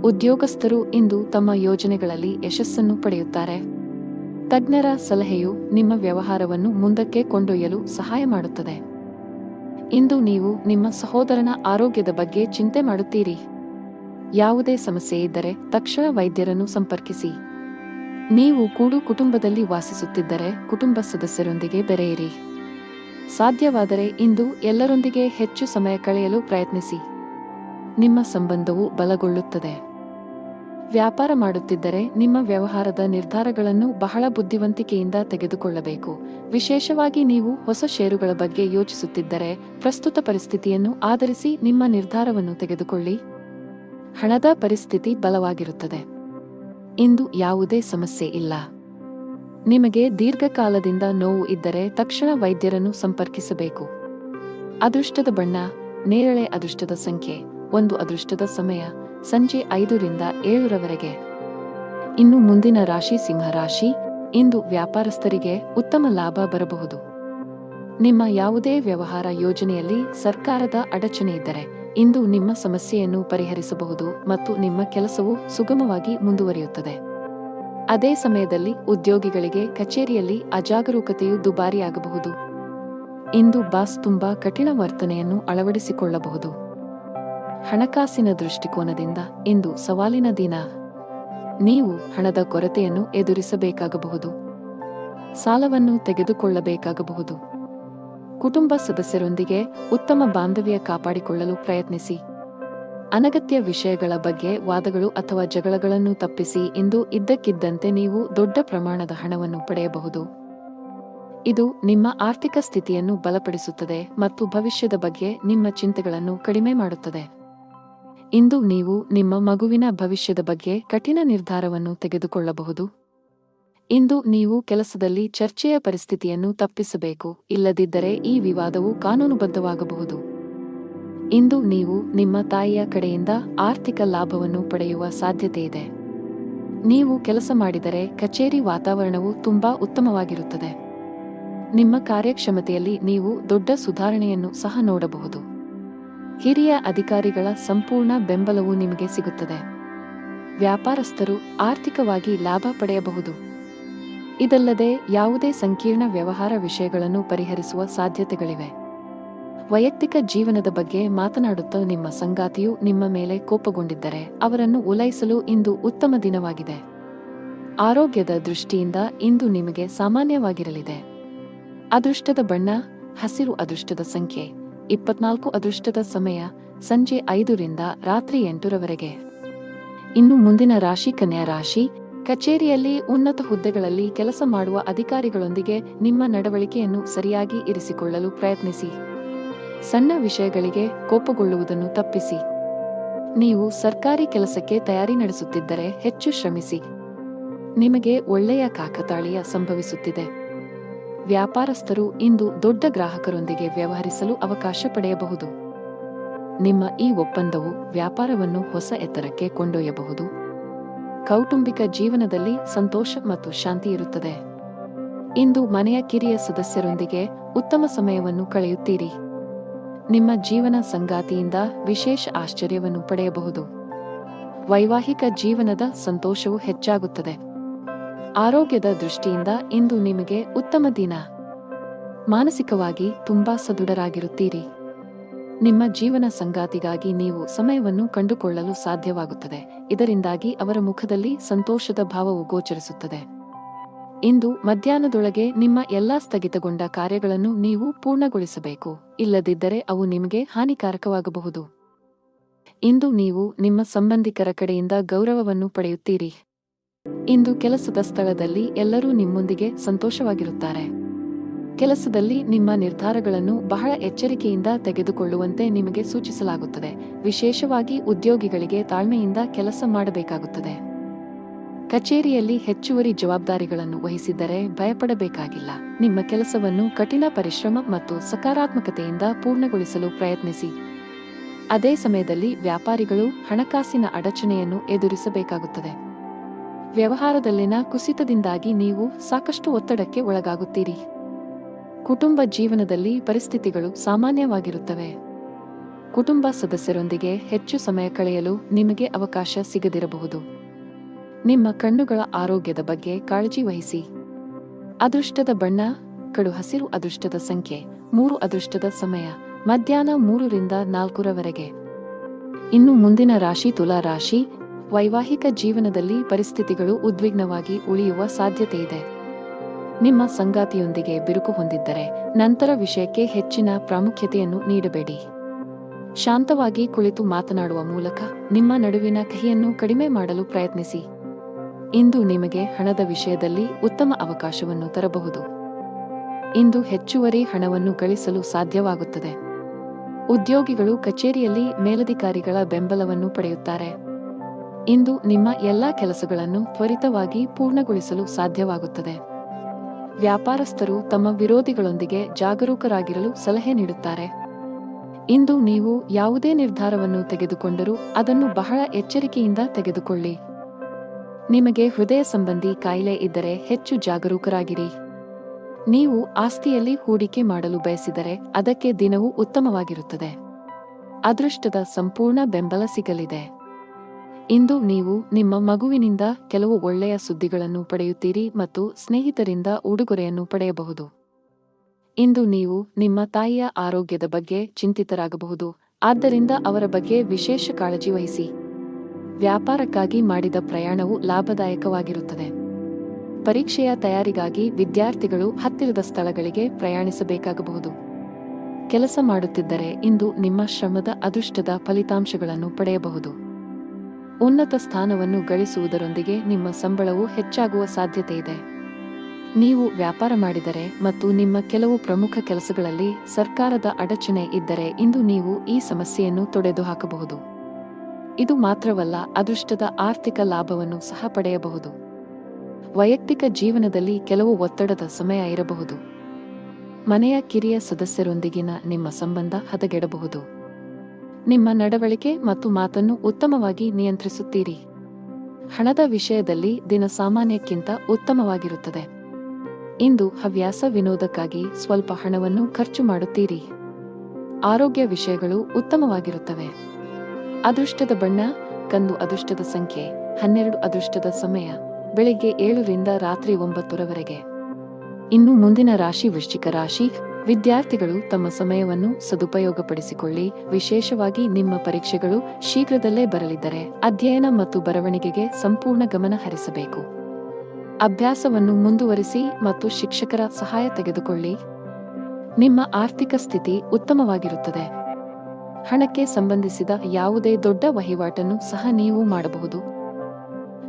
ಉದ್ಯೋಗಸ್ಥರು ಇಂದು ತಮ್ಮ ಯೋಜನೆಗಳಲ್ಲಿ ಯಶಸ್ಸನ್ನು ಪಡೆಯುತ್ತಾರೆ. ತಜ್ಞರ ಸಲಹೆಯು ನಿಮ್ಮ ವ್ಯವಹಾರವನ್ನು ಮುಂದಕ್ಕೆ ಕೊಂಡೊಯ್ಯಲು ಸಹಾಯ ಮಾಡುತ್ತದೆ. ಇಂದು ನೀವು ನಿಮ್ಮ ಸಹೋದರನ ಆರೋಗ್ಯದ ಬಗ್ಗೆ ಚಿಂತೆ ಮಾಡುತ್ತೀರಿ. ಯಾವುದೇ ಸಮಸ್ಯೆ ಇದ್ದರೆ ತಕ್ಷಣ ವೈದ್ಯರನ್ನು ಸಂಪರ್ಕಿಸಿ. ನೀವು ಕೂಡು ಕುಟುಂಬದಲ್ಲಿ ವಾಸಿಸುತ್ತಿದ್ದರೆ ಕುಟುಂಬ ಸದಸ್ಯರೊಂದಿಗೆ ಬೆರೆಯಿರಿ. ಸಾಧ್ಯವಾದರೆ ಇಂದು ಎಲ್ಲರೊಂದಿಗೆ ಹೆಚ್ಚು ಸಮಯ ಕಳೆಯಲು ಪ್ರಯತ್ನಿಸಿ. ನಿಮ್ಮ ಸಂಬಂಧವು ಬಲಗೊಳ್ಳುತ್ತದೆ. ವ್ಯಾಪಾರ ಮಾಡುತ್ತಿದ್ದರೆ ನಿಮ್ಮ ವ್ಯವಹಾರದ ನಿರ್ಧಾರಗಳನ್ನು ಬಹಳ ಬುದ್ಧಿವಂತಿಕೆಯಿಂದ ತೆಗೆದುಕೊಳ್ಳಬೇಕು. ವಿಶೇಷವಾಗಿ ನೀವು ಹೊಸ ಷೇರುಗಳ ಬಗ್ಗೆ ಯೋಚಿಸುತ್ತಿದ್ದರೆ ಪ್ರಸ್ತುತ ಪರಿಸ್ಥಿತಿಯನ್ನು ಆಧರಿಸಿ ನಿಮ್ಮ ನಿರ್ಧಾರವನ್ನು ತೆಗೆದುಕೊಳ್ಳಿ. ಹಣದ ಪರಿಸ್ಥಿತಿ ಬಲವಾಗಿರುತ್ತದೆ. ಇಂದು ಯಾವುದೇ ಸಮಸ್ಯೆ ಇಲ್ಲ. ನಿಮಗೆ ದೀರ್ಘಕಾಲದಿಂದ ನೋವು ಇದ್ದರೆ ತಕ್ಷಣ ವೈದ್ಯರನ್ನು ಸಂಪರ್ಕಿಸಬೇಕು. ಅದೃಷ್ಟದ ಬಣ್ಣ ನೇರಳೆ. ಅದೃಷ್ಟದ ಸಂಖ್ಯೆ 1. ಅದೃಷ್ಟದ ಸಮಯ ಸಂಜೆ 5 ರಿಂದ 7 ಇನ್ನು ಮುಂದಿನ ರಾಶಿ ಸಿಂಹ ರಾಶಿ. ಇಂದು ವ್ಯಾಪಾರಸ್ಥರಿಗೆ ಉತ್ತಮ ಲಾಭ ಬರಬಹುದು. ನಿಮ್ಮ ಯಾವುದೇ ವ್ಯವಹಾರ ಯೋಜನೆಯಲ್ಲಿ ಸರ್ಕಾರದ ಅಡಚಣೆ ಇದ್ದರೆ ಇಂದು ನಿಮ್ಮ ಸಮಸ್ಯೆಯನ್ನು ಪರಿಹರಿಸಬಹುದು ಮತ್ತು ನಿಮ್ಮ ಕೆಲಸವು ಸುಗಮವಾಗಿ ಮುಂದುವರಿಯುತ್ತದೆ. ಅದೇ ಸಮಯದಲ್ಲಿ ಉದ್ಯೋಗಿಗಳಿಗೆ ಕಚೇರಿಯಲ್ಲಿ ಅಜಾಗರೂಕತೆಯು ದುಬಾರಿಯಾಗಬಹುದು. ಇಂದು ಬಾಸ್ ತುಂಬಾ ಕಠಿಣ ವರ್ತನೆಯನ್ನು ಅಳವಡಿಸಿಕೊಳ್ಳಬಹುದು. ಹಣಕಾಸಿನ ದೃಷ್ಟಿಕೋನದಿಂದ ಇಂದು ಸವಾಲಿನ ದಿನ. ನೀವು ಹಣದ ಕೊರತೆಯನ್ನು ಎದುರಿಸಬೇಕಾಗಬಹುದು. ಸಾಲವನ್ನು ತೆಗೆದುಕೊಳ್ಳಬೇಕಾಗಬಹುದು. ಕುಟುಂಬ ಸದಸ್ಯರೊಂದಿಗೆ ಉತ್ತಮ ಬಾಂಧವ್ಯ ಕಾಪಾಡಿಕೊಳ್ಳಲು ಪ್ರಯತ್ನಿಸಿ. ಅನಗತ್ಯ ವಿಷಯಗಳ ಬಗ್ಗೆ ವಾದಗಳು ಅಥವಾ ಜಗಳಗಳನ್ನು ತಪ್ಪಿಸಿ. ಇಂದು ಇದ್ದಕ್ಕಿದ್ದಂತೆ ನೀವು ದೊಡ್ಡ ಪ್ರಮಾಣದ ಹಣವನ್ನು ಪಡೆಯಬಹುದು. ಇದು ನಿಮ್ಮ ಆರ್ಥಿಕ ಸ್ಥಿತಿಯನ್ನು ಬಲಪಡಿಸುತ್ತದೆ ಮತ್ತು ಭವಿಷ್ಯದ ಬಗ್ಗೆ ನಿಮ್ಮ ಚಿಂತೆಗಳನ್ನು ಕಡಿಮೆ ಮಾಡುತ್ತದೆ. ಇಂದು ನೀವು ನಿಮ್ಮ ಮಗುವಿನ ಭವಿಷ್ಯದ ಬಗ್ಗೆ ಕಠಿಣ ನಿರ್ಧಾರವನ್ನು ತೆಗೆದುಕೊಳ್ಳಬಹುದು. ಇಂದು ನೀವು ಕೆಲಸದಲ್ಲಿ ಚರ್ಚೆಯ ಪರಿಸ್ಥಿತಿಯನ್ನು ತಪ್ಪಿಸಬೇಕು, ಇಲ್ಲದಿದ್ದರೆ ಈ ವಿವಾದವು ಕಾನೂನುಬದ್ಧವಾಗಬಹುದು. ಇಂದು ನೀವು ನಿಮ್ಮ ತಾಯಿಯ ಕಡೆಯಿಂದ ಆರ್ಥಿಕ ಲಾಭವನ್ನು ಪಡೆಯುವ ಸಾಧ್ಯತೆಯಿದೆ. ನೀವು ಕೆಲಸ ಮಾಡಿದರೆ ಕಚೇರಿ ವಾತಾವರಣವು ತುಂಬಾ ಉತ್ತಮವಾಗಿರುತ್ತದೆ. ನಿಮ್ಮ ಕಾರ್ಯಕ್ಷಮತೆಯಲ್ಲಿ ನೀವು ದೊಡ್ಡ ಸುಧಾರಣೆಯನ್ನು ಸಹ ನೋಡಬಹುದು. ಹಿರಿಯ ಅಧಿಕಾರಿಗಳ ಸಂಪೂರ್ಣ ಬೆಂಬಲವು ನಿಮಗೆ ಸಿಗುತ್ತದೆ. ವ್ಯಾಪಾರಸ್ಥರು ಆರ್ಥಿಕವಾಗಿ ಲಾಭ ಪಡೆಯಬಹುದು. ಇದಲ್ಲದೆ ಯಾವುದೇ ಸಂಕೀರ್ಣ ವ್ಯವಹಾರ ವಿಷಯಗಳನ್ನು ಪರಿಹರಿಸುವ ಸಾಧ್ಯತೆಗಳಿವೆ. ವೈಯಕ್ತಿಕ ಜೀವನದ ಬಗ್ಗೆ ಮಾತನಾಡುತ್ತಾ ನಿಮ್ಮ ಸಂಗಾತಿಯು ನಿಮ್ಮ ಮೇಲೆ ಕೋಪಗೊಂಡಿದ್ದರೆ ಅವರನ್ನು ಉಲೈಸಲು ಇಂದು ಉತ್ತಮ ದಿನವಾಗಿದೆ. ಆರೋಗ್ಯದ ದೃಷ್ಟಿಯಿಂದ ಇಂದು ನಿಮಗೆ ಸಾಮಾನ್ಯವಾಗಿರಲಿದೆ. ಅದೃಷ್ಟದ ಬಣ್ಣ ಹಸಿರು. ಅದೃಷ್ಟದ ಸಂಖ್ಯೆ 24. ಅದೃಷ್ಟದ ಸಮಯ ಸಂಜೆ 5 ರಿಂದ ರಾತ್ರಿ 8 ರವರೆಗೆ. ಇನ್ನು ಮುಂದಿನ ರಾಶಿ ಕನ್ಯಾ ರಾಶಿ. ಕಚೇರಿಯಲ್ಲಿ ಉನ್ನತ ಹುದ್ದೆಗಳಲ್ಲಿ ಕೆಲಸ ಮಾಡುವ ಅಧಿಕಾರಿಗಳೊಂದಿಗೆ ನಿಮ್ಮ ನಡವಳಿಕೆಯನ್ನು ಸರಿಯಾಗಿ ಇರಿಸಿಕೊಳ್ಳಲು ಪ್ರಯತ್ನಿಸಿ. ಸಣ್ಣ ವಿಷಯಗಳಿಗೆ ಕೋಪಗೊಳ್ಳುವುದನ್ನು ತಪ್ಪಿಸಿ. ನೀವು ಸರ್ಕಾರಿ ಕೆಲಸಕ್ಕೆ ತಯಾರಿ ನಡೆಸುತ್ತಿದ್ದರೆ ಹೆಚ್ಚು ಶ್ರಮಿಸಿ. ನಿಮಗೆ ಒಳ್ಳೆಯ ಕಾಕತಾಳೀಯ ಸಂಭವಿಸುತ್ತಿದೆ. ವ್ಯಾಪಾರಸ್ಥರು ಇಂದು ದೊಡ್ಡ ಗ್ರಾಹಕರೊಂದಿಗೆ ವ್ಯವಹರಿಸಲು ಅವಕಾಶ ಪಡೆಯಬಹುದು. ನಿಮ್ಮ ಈ ಒಪ್ಪಂದವು ವ್ಯಾಪಾರವನ್ನು ಹೊಸ ಎತ್ತರಕ್ಕೆ ಕೊಂಡೊಯ್ಯಬಹುದು. ಕೌಟುಂಬಿಕ ಜೀವನದಲ್ಲಿ ಸಂತೋಷ ಮತ್ತು ಶಾಂತಿ ಇರುತ್ತದೆ. ಇಂದು ಮನೆಯ ಕಿರಿಯ ಸದಸ್ಯರೊಂದಿಗೆ ಉತ್ತಮ ಸಮಯವನ್ನು ಕಳೆಯುತ್ತೀರಿ. ನಿಮ್ಮ ಜೀವನ ಸಂಗಾತಿಯಿಂದ ವಿಶೇಷ ಆಶ್ಚರ್ಯವನ್ನು ಪಡೆಯಬಹುದು. ವೈವಾಹಿಕ ಜೀವನದ ಸಂತೋಷವು ಹೆಚ್ಚಾಗುತ್ತದೆ. ಆರೋಗ್ಯದ ದೃಷ್ಟಿಯಿಂದ ಇಂದು ನಿಮಗೆ ಉತ್ತಮ ದಿನ. ಮಾನಸಿಕವಾಗಿ ತುಂಬಾ ಸದೃಢರಾಗಿರುತ್ತೀರಿ. ನಿಮ್ಮ ಜೀವನ ಸಂಗಾತಿಗಾಗಿ ನೀವು ಸಮಯವನ್ನು ಕಂಡುಕೊಳ್ಳಲು ಸಾಧ್ಯವಾಗುತ್ತದೆ. ಇದರಿಂದಾಗಿ ಅವರ ಮುಖದಲ್ಲಿ ಸಂತೋಷದ ಭಾವವು ಗೋಚರಿಸುತ್ತದೆ. ಇಂದು ಮಧ್ಯಾಹ್ನದೊಳಗೆ ನಿಮ್ಮ ಎಲ್ಲಾ ಸ್ಥಗಿತಗೊಂಡ ಕಾರ್ಯಗಳನ್ನು ನೀವು ಪೂರ್ಣಗೊಳಿಸಬೇಕು, ಇಲ್ಲದಿದ್ದರೆ ಅವು ನಿಮಗೆ ಹಾನಿಕಾರಕವಾಗಬಹುದು. ಇಂದು ನೀವು ನಿಮ್ಮ ಸಂಬಂಧಿಕರ ಕಡೆಯಿಂದ ಗೌರವವನ್ನು ಪಡೆಯುತ್ತೀರಿ. ಇಂದು ಕೆಲಸದ ಸ್ಥಳದಲ್ಲಿ ಎಲ್ಲರೂ ನಿಮ್ಮೊಂದಿಗೆ ಸಂತೋಷವಾಗಿರುತ್ತಾರೆ. ಕೆಲಸದಲ್ಲಿ ನಿಮ್ಮ ನಿರ್ಧಾರಗಳನ್ನು ಬಹಳ ಎಚ್ಚರಿಕೆಯಿಂದ ತೆಗೆದುಕೊಳ್ಳುವಂತೆ ನಿಮಗೆ ಸೂಚಿಸಲಾಗುತ್ತದೆ. ವಿಶೇಷವಾಗಿ ಉದ್ಯೋಗಿಗಳಿಗೆ ತಾಳ್ಮೆಯಿಂದ ಕೆಲಸ ಮಾಡಬೇಕಾಗುತ್ತದೆ. ಕಚೇರಿಯಲ್ಲಿ ಹೆಚ್ಚುವರಿ ಜವಾಬ್ದಾರಿಗಳನ್ನು ವಹಿಸಿದ್ದರೆ ಭಯಪಡಬೇಕಾಗಿಲ್ಲ. ನಿಮ್ಮ ಕೆಲಸವನ್ನು ಕಠಿಣ ಪರಿಶ್ರಮ ಮತ್ತು ಸಕಾರಾತ್ಮಕತೆಯಿಂದ ಪೂರ್ಣಗೊಳಿಸಲು ಪ್ರಯತ್ನಿಸಿ. ಅದೇ ಸಮಯದಲ್ಲಿ ವ್ಯಾಪಾರಿಗಳು ಹಣಕಾಸಿನ ಅಡಚಣೆಯನ್ನು ಎದುರಿಸಬೇಕಾಗುತ್ತದೆ. ವ್ಯವಹಾರದಲ್ಲಿನ ಕುಸಿತದಿಂದಾಗಿ ನೀವು ಸಾಕಷ್ಟು ಒತ್ತಡಕ್ಕೆ ಒಳಗಾಗುತ್ತೀರಿ. ಕುಟುಂಬ ಜೀವನದಲ್ಲಿ ಪರಿಸ್ಥಿತಿಗಳು ಸಾಮಾನ್ಯವಾಗಿರುತ್ತವೆ. ಕುಟುಂಬ ಸದಸ್ಯರೊಂದಿಗೆ ಹೆಚ್ಚು ಸಮಯ ಕಳೆಯಲು ನಿಮಗೆ ಅವಕಾಶ ಸಿಗದಿರಬಹುದು. ನಿಮ್ಮ ಕಣ್ಣುಗಳ ಆರೋಗ್ಯದ ಬಗ್ಗೆ ಕಾಳಜಿ ವಹಿಸಿ. ಅದೃಷ್ಟದ ಬಣ್ಣ ಕಡು ಹಸಿರು. ಅದೃಷ್ಟದ ಸಂಖ್ಯೆ 3. ಅದೃಷ್ಟದ ಸಮಯ ಮಧ್ಯಾಹ್ನ 3 ರಿಂದ 4 ರವರೆಗೆ. ಇನ್ನು ಮುಂದಿನ ರಾಶಿ ತುಲಾ ರಾಶಿ. ವೈವಾಹಿಕ ಜೀವನದಲ್ಲಿ ಪರಿಸ್ಥಿತಿಗಳು ಉದ್ವಿಗ್ನವಾಗಿ ಉಳಿಯುವ ಸಾಧ್ಯತೆಯಿದೆ. ನಿಮ್ಮ ಸಂಗಾತಿಯೊಂದಿಗೆ ಬಿರುಕು ಹೊಂದಿದ್ದರೆ ನಂತರ ವಿಷಯಕ್ಕೆ ಹೆಚ್ಚಿನ ಪ್ರಾಮುಖ್ಯತೆಯನ್ನು ನೀಡಬೇಡಿ. ಶಾಂತವಾಗಿ ಕುಳಿತು ಮಾತನಾಡುವ ಮೂಲಕ ನಿಮ್ಮ ನಡುವಿನ ಕಹಿಯನ್ನು ಕಡಿಮೆ ಮಾಡಲು ಪ್ರಯತ್ನಿಸಿ. ಇಂದು ನಿಮಗೆ ಹಣದ ವಿಷಯದಲ್ಲಿ ಉತ್ತಮ ಅವಕಾಶವನ್ನು ತರಬಹುದು. ಇಂದು ಹೆಚ್ಚುವರಿ ಹಣವನ್ನು ಗಳಿಸಲು ಸಾಧ್ಯವಾಗುತ್ತದೆ. ಉದ್ಯೋಗಿಗಳು ಕಚೇರಿಯಲ್ಲಿ ಮೇಲಧಿಕಾರಿಗಳ ಬೆಂಬಲವನ್ನು ಪಡೆಯುತ್ತಾರೆ. ಇಂದು ನಿಮ್ಮ ಎಲ್ಲಾ ಕೆಲಸಗಳನ್ನು ತ್ವರಿತವಾಗಿ ಪೂರ್ಣಗೊಳಿಸಲು ಸಾಧ್ಯವಾಗುತ್ತದೆ. ವ್ಯಾಪಾರಸ್ಥರು ತಮ್ಮ ವಿರೋಧಿಗಳೊಂದಿಗೆ ಜಾಗರೂಕರಾಗಿರಲು ಸಲಹೆ ನೀಡುತ್ತಾರೆ. ಇಂದು ನೀವು ಯಾವುದೇ ನಿರ್ಧಾರವನ್ನು ತೆಗೆದುಕೊಂಡರೂ ಅದನ್ನು ಬಹಳ ಎಚ್ಚರಿಕೆಯಿಂದ ತೆಗೆದುಕೊಳ್ಳಿ. ನಿಮಗೆ ಹೃದಯ ಸಂಬಂಧಿ ಕಾಯಿಲೆ ಇದ್ದರೆ ಹೆಚ್ಚು ಜಾಗರೂಕರಾಗಿರಿ. ನೀವು ಆಸ್ತಿಯಲ್ಲಿ ಹೂಡಿಕೆ ಮಾಡಲು ಬಯಸಿದರೆ ಅದಕ್ಕೆ ದಿನವೂ ಉತ್ತಮವಾಗಿರುತ್ತದೆ. ಅದೃಷ್ಟದ ಸಂಪೂರ್ಣ ಬೆಂಬಲ ಸಿಗಲಿದೆ. ಇಂದು ನೀವು ನಿಮ್ಮ ಮಗುವಿನಿಂದ ಕೆಲವು ಒಳ್ಳೆಯ ಸುದ್ದಿಗಳನ್ನು ಪಡೆಯುತ್ತೀರಿ ಮತ್ತು ಸ್ನೇಹಿತರಿಂದ ಉಡುಗೊರೆಯನ್ನು ಪಡೆಯಬಹುದು. ಇಂದು ನೀವು ನಿಮ್ಮ ತಾಯಿಯ ಆರೋಗ್ಯದ ಬಗ್ಗೆ ಚಿಂತಿತರಾಗಬಹುದು, ಆದ್ದರಿಂದ ಅವರ ಬಗ್ಗೆ ವಿಶೇಷ ಕಾಳಜಿ ವಹಿಸಿ. ವ್ಯಾಪಾರಕ್ಕಾಗಿ ಮಾಡಿದ ಪ್ರಯಾಣವು ಲಾಭದಾಯಕವಾಗಿರುತ್ತದೆ. ಪರೀಕ್ಷೆಯ ತಯಾರಿಗಾಗಿ ವಿದ್ಯಾರ್ಥಿಗಳು ಹತ್ತಿರದ ಸ್ಥಳಗಳಿಗೆ ಪ್ರಯಾಣಿಸಬೇಕಾಗಬಹುದು. ಕೆಲಸ ಮಾಡುತ್ತಿದ್ದರೆ ಇಂದು ನಿಮ್ಮ ಶ್ರಮದ ಅದೃಷ್ಟದ ಫಲಿತಾಂಶಗಳನ್ನು ಪಡೆಯಬಹುದು. ಉನ್ನತ ಸ್ಥಾನವನ್ನು ಗಳಿಸುವುದರೊಂದಿಗೆ ನಿಮ್ಮ ಸಂಬಳವು ಹೆಚ್ಚಾಗುವ ಸಾಧ್ಯತೆಯಿದೆ. ನೀವು ವ್ಯಾಪಾರ ಮಾಡಿದರೆ ಮತ್ತು ನಿಮ್ಮ ಕೆಲವು ಪ್ರಮುಖ ಕೆಲಸಗಳಲ್ಲಿ ಸರ್ಕಾರದ ಅಡಚಣೆ ಇದ್ದರೆ ಇಂದು ನೀವು ಈ ಸಮಸ್ಯೆಯನ್ನು ತೊಡೆದುಹಾಕಬಹುದು. ಇದು ಮಾತ್ರವಲ್ಲ, ಅದೃಷ್ಟದ ಆರ್ಥಿಕ ಲಾಭವನ್ನು ಸಹ ಪಡೆಯಬಹುದು. ವೈಯಕ್ತಿಕ ಜೀವನದಲ್ಲಿ ಕೆಲವು ಒತ್ತಡದ ಸಮಯ ಇರಬಹುದು. ಮನೆಯ ಕಿರಿಯ ಸದಸ್ಯರೊಂದಿಗಿನ ನಿಮ್ಮ ಸಂಬಂಧ ಹದಗೆಡಬಹುದು. ನಿಮ್ಮ ನಡವಳಿಕೆ ಮತ್ತು ಮಾತನ್ನು ಉತ್ತಮವಾಗಿ ನಿಯಂತ್ರಿಸುತ್ತೀರಿ. ಹಣದ ವಿಷಯದಲ್ಲಿ ದಿನ ಸಾಮಾನ್ಯಕ್ಕಿಂತ ಉತ್ತಮವಾಗಿರುತ್ತದೆ. ಇಂದು ಹವ್ಯಾಸ ವಿನೋದಕ್ಕಾಗಿ ಸ್ವಲ್ಪ ಹಣವನ್ನು ಖರ್ಚು ಮಾಡುತ್ತೀರಿ. ಆರೋಗ್ಯ ವಿಷಯಗಳು ಉತ್ತಮವಾಗಿರುತ್ತವೆ. ಅದೃಷ್ಟದ ಬಣ್ಣ ಕಂದು. ಅದೃಷ್ಟದ ಸಂಖ್ಯೆ 12. ಅದೃಷ್ಟದ ಸಮಯ ಬೆಳಿಗ್ಗೆ 7 ರಿಂದ ರಾತ್ರಿ 9 ರವರೆಗೆ. ಇನ್ನು ಮುಂದಿನ ರಾಶಿ ವೃಶ್ಚಿಕ ರಾಶಿ. ವಿದ್ಯಾರ್ಥಿಗಳು ತಮ್ಮ ಸಮಯವನ್ನು ಸದುಪಯೋಗಪಡಿಸಿಕೊಳ್ಳಿ. ವಿಶೇಷವಾಗಿ ನಿಮ್ಮ ಪರೀಕ್ಷೆಗಳು ಶೀಘ್ರದಲ್ಲೇ ಬರಲಿದ್ದರೆ ಅಧ್ಯಯನ ಮತ್ತು ಬರವಣಿಗೆಗೆ ಸಂಪೂರ್ಣ ಗಮನ ಹರಿಸಬೇಕು. ಅಭ್ಯಾಸವನ್ನು ಮುಂದುವರಿಸಿ ಮತ್ತು ಶಿಕ್ಷಕರ ಸಹಾಯ ತೆಗೆದುಕೊಳ್ಳಿ. ನಿಮ್ಮ ಆರ್ಥಿಕ ಸ್ಥಿತಿ ಉತ್ತಮವಾಗಿರುತ್ತದೆ. ಹಣಕ್ಕೆ ಸಂಬಂಧಿಸಿದ ಯಾವುದೇ ದೊಡ್ಡ ವಹಿವಾಟನ್ನು ಸಹ ನೀವು ಮಾಡಬಹುದು.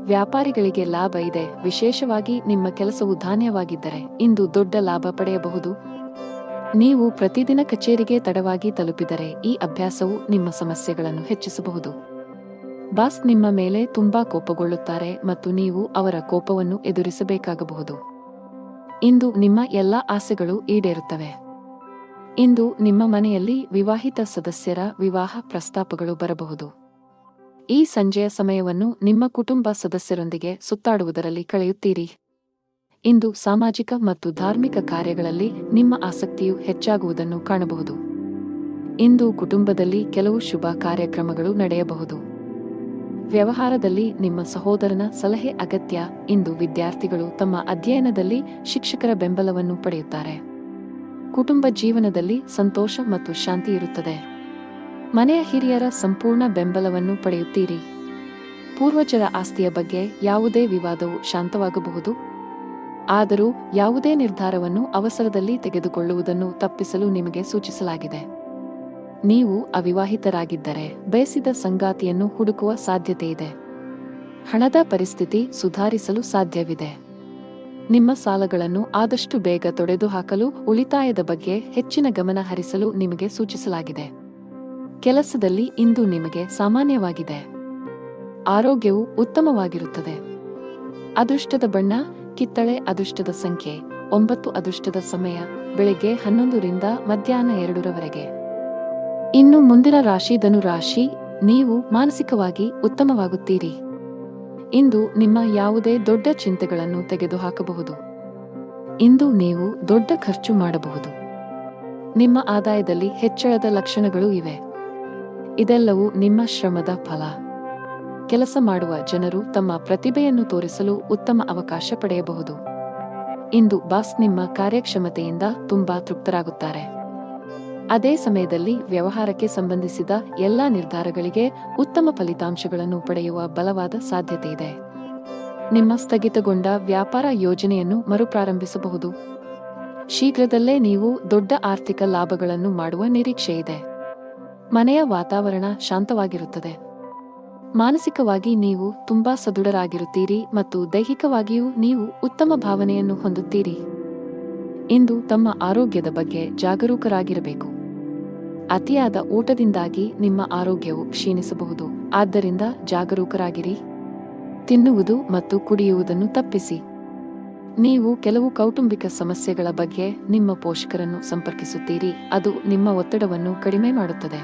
ವ್ಯಾಪಾರಿಗಳಿಗೆ ಲಾಭ ಇದೆ. ವಿಶೇಷವಾಗಿ ನಿಮ್ಮ ಕೆಲಸವು ಧಾನ್ಯವಾಗಿದ್ದರೆ ಇಂದು ದೊಡ್ಡ ಲಾಭ ಪಡೆಯಬಹುದು. ನೀವು ಪ್ರತಿದಿನ ಕಚೇರಿಗೆ ತಡವಾಗಿ ತಲುಪಿದರೆ ಈ ಅಭ್ಯಾಸವು ನಿಮ್ಮ ಸಮಸ್ಯೆಗಳನ್ನು ಹೆಚ್ಚಿಸಬಹುದು. ಬಾಸ್ ನಿಮ್ಮ ಮೇಲೆ ತುಂಬಾ ಕೋಪಗೊಳ್ಳುತ್ತಾರೆ ಮತ್ತು ನೀವು ಅವರ ಕೋಪವನ್ನು ಎದುರಿಸಬೇಕಾಗಬಹುದು. ಇಂದು ನಿಮ್ಮ ಎಲ್ಲಾ ಆಸೆಗಳು ಈಡೇರುತ್ತವೆ. ಇಂದು ನಿಮ್ಮ ಮನೆಯಲ್ಲಿ ವಿವಾಹಿತ ಸದಸ್ಯರ ವಿವಾಹ ಪ್ರಸ್ತಾಪಗಳು ಬರಬಹುದು. ಈ ಸಂಜೆಯ ಸಮಯವನ್ನು ನಿಮ್ಮ ಕುಟುಂಬ ಸದಸ್ಯರೊಂದಿಗೆ ಸುತ್ತಾಡುವುದರಲ್ಲಿ ಕಳೆಯುತ್ತೀರಿ. ಇಂದು ಸಾಮಾಜಿಕ ಮತ್ತು ಧಾರ್ಮಿಕ ಕಾರ್ಯಗಳಲ್ಲಿ ನಿಮ್ಮ ಆಸಕ್ತಿಯು ಹೆಚ್ಚಾಗುವುದನ್ನು ಕಾಣಬಹುದು. ಇಂದು ಕುಟುಂಬದಲ್ಲಿ ಕೆಲವು ಶುಭ ಕಾರ್ಯಕ್ರಮಗಳು ನಡೆಯಬಹುದು. ವ್ಯವಹಾರದಲ್ಲಿ ನಿಮ್ಮ ಸಹೋದರನ ಸಲಹೆ ಅಗತ್ಯ. ಇಂದು ವಿದ್ಯಾರ್ಥಿಗಳು ತಮ್ಮ ಅಧ್ಯಯನದಲ್ಲಿ ಶಿಕ್ಷಕರ ಬೆಂಬಲವನ್ನು ಪಡೆಯುತ್ತಾರೆ. ಕುಟುಂಬ ಜೀವನದಲ್ಲಿ ಸಂತೋಷ ಮತ್ತು ಶಾಂತಿ ಇರುತ್ತದೆ. ಮನೆಯ ಹಿರಿಯರ ಸಂಪೂರ್ಣ ಬೆಂಬಲವನ್ನು ಪಡೆಯುತ್ತೀರಿ. ಪೂರ್ವಜರ ಆಸ್ತಿಯ ಬಗ್ಗೆ ಯಾವುದೇ ವಿವಾದವು ಶಾಂತವಾಗಬಹುದು. ಆದರೂ ಯಾವುದೇ ನಿರ್ಧಾರವನ್ನು ಅವಸರದಲ್ಲಿ ತೆಗೆದುಕೊಳ್ಳುವುದನ್ನು ತಪ್ಪಿಸಲು ನಿಮಗೆ ಸೂಚಿಸಲಾಗಿದೆ. ನೀವು ಅವಿವಾಹಿತರಾಗಿದ್ದರೆ ಬಯಸಿದ ಸಂಗಾತಿಯನ್ನು ಹುಡುಕುವ ಸಾಧ್ಯತೆಯಿದೆ. ಹಣದ ಪರಿಸ್ಥಿತಿ ಸುಧಾರಿಸಲು ಸಾಧ್ಯವಿದೆ. ನಿಮ್ಮ ಸಾಲಗಳನ್ನು ಆದಷ್ಟು ಬೇಗ ತೊಡೆದುಹಾಕಲು ಉಳಿತಾಯದ ಬಗ್ಗೆ ಹೆಚ್ಚಿನ ಗಮನ ಹರಿಸಲು ನಿಮಗೆ ಸೂಚಿಸಲಾಗಿದೆ. ಕೆಲಸದಲ್ಲಿ ಇಂದು ನಿಮಗೆ ಸಾಮಾನ್ಯವಾಗಿದೆ. ಆರೋಗ್ಯವು ಉತ್ತಮವಾಗಿರುತ್ತದೆ. ಅದೃಷ್ಟದ ಬಣ್ಣ ಕಿತ್ತಳೆ. ಅದೃಷ್ಟದ ಸಂಖ್ಯೆ 9. ಅದೃಷ್ಟದ ಸಮಯ ಬೆಳಿಗ್ಗೆ 11 ರಿಂದ ಮಧ್ಯಾಹ್ನ 2 ರವರೆಗೆ. ಇನ್ನು ಮುಂದಿನ ರಾಶಿ ಧನು ರಾಶಿ. ನೀವು ಮಾನಸಿಕವಾಗಿ ಉತ್ತಮವಾಗುತ್ತೀರಿ. ಇಂದು ನಿಮ್ಮ ಯಾವುದೇ ದೊಡ್ಡ ಚಿಂತೆಗಳನ್ನು ತೆಗೆದುಹಾಕಬಹುದು. ಇಂದು ನೀವು ದೊಡ್ಡ ಖರ್ಚು ಮಾಡಬಹುದು. ನಿಮ್ಮ ಆದಾಯದಲ್ಲಿ ಹೆಚ್ಚಳದ ಲಕ್ಷಣಗಳು ಇವೆ. ಇದೆಲ್ಲವೂ ನಿಮ್ಮ ಶ್ರಮದ ಫಲ. ಕೆಲಸ ಮಾಡುವ ಜನರು ತಮ್ಮ ಪ್ರತಿಭೆಯನ್ನು ತೋರಿಸಲು ಉತ್ತಮ ಅವಕಾಶ ಪಡೆಯಬಹುದು. ಇಂದು ಬಾಸ್ ನಿಮ್ಮ ಕಾರ್ಯಕ್ಷಮತೆಯಿಂದ ತುಂಬಾ ತೃಪ್ತರಾಗುತ್ತಾರೆ. ಅದೇ ಸಮಯದಲ್ಲಿ ವ್ಯವಹಾರಕ್ಕೆ ಸಂಬಂಧಿಸಿದ ಎಲ್ಲಾ ನಿರ್ಧಾರಗಳಿಗೆ ಉತ್ತಮ ಫಲಿತಾಂಶಗಳನ್ನು ಪಡೆಯುವ ಬಲವಾದ ಸಾಧ್ಯತೆಯಿದೆ. ನಿಮ್ಮ ಸ್ಥಗಿತಗೊಂಡ ವ್ಯಾಪಾರ ಯೋಜನೆಯನ್ನು ಮರುಪ್ರಾರಂಭಿಸಬಹುದು. ಶೀಘ್ರದಲ್ಲೇ ನೀವು ದೊಡ್ಡ ಆರ್ಥಿಕ ಲಾಭಗಳನ್ನು ಮಾಡುವ ನಿರೀಕ್ಷೆಯಿದೆ. ಮನೆಯ ವಾತಾವರಣ ಶಾಂತವಾಗಿರುತ್ತದೆ. ಮಾನಸಿಕವಾಗಿ ನೀವು ತುಂಬಾ ಸದೃಢರಾಗಿರುತ್ತೀರಿ ಮತ್ತು ದೈಹಿಕವಾಗಿಯೂ ನೀವು ಉತ್ತಮ ಭಾವನೆಯನ್ನು ಹೊಂದುತ್ತೀರಿ. ಇಂದು ತಮ್ಮ ಆರೋಗ್ಯದ ಬಗ್ಗೆ ಜಾಗರೂಕರಾಗಿರಬೇಕು. ಅತಿಯಾದ ಊಟದಿಂದಾಗಿ ನಿಮ್ಮ ಆರೋಗ್ಯವು ಕ್ಷೀಣಿಸಬಹುದು. ಆದ್ದರಿಂದ ಜಾಗರೂಕರಾಗಿರಿ. ತಿನ್ನುವುದು ಮತ್ತು ಕುಡಿಯುವುದನ್ನು ತಪ್ಪಿಸಿ. ನೀವು ಕೆಲವು ಕೌಟುಂಬಿಕ ಸಮಸ್ಯೆಗಳ ಬಗ್ಗೆ ನಿಮ್ಮ ಪೋಷಕರನ್ನು ಸಂಪರ್ಕಿಸುತ್ತೀರಿ. ಅದು ನಿಮ್ಮ ಒತ್ತಡವನ್ನು ಕಡಿಮೆ ಮಾಡುತ್ತದೆ.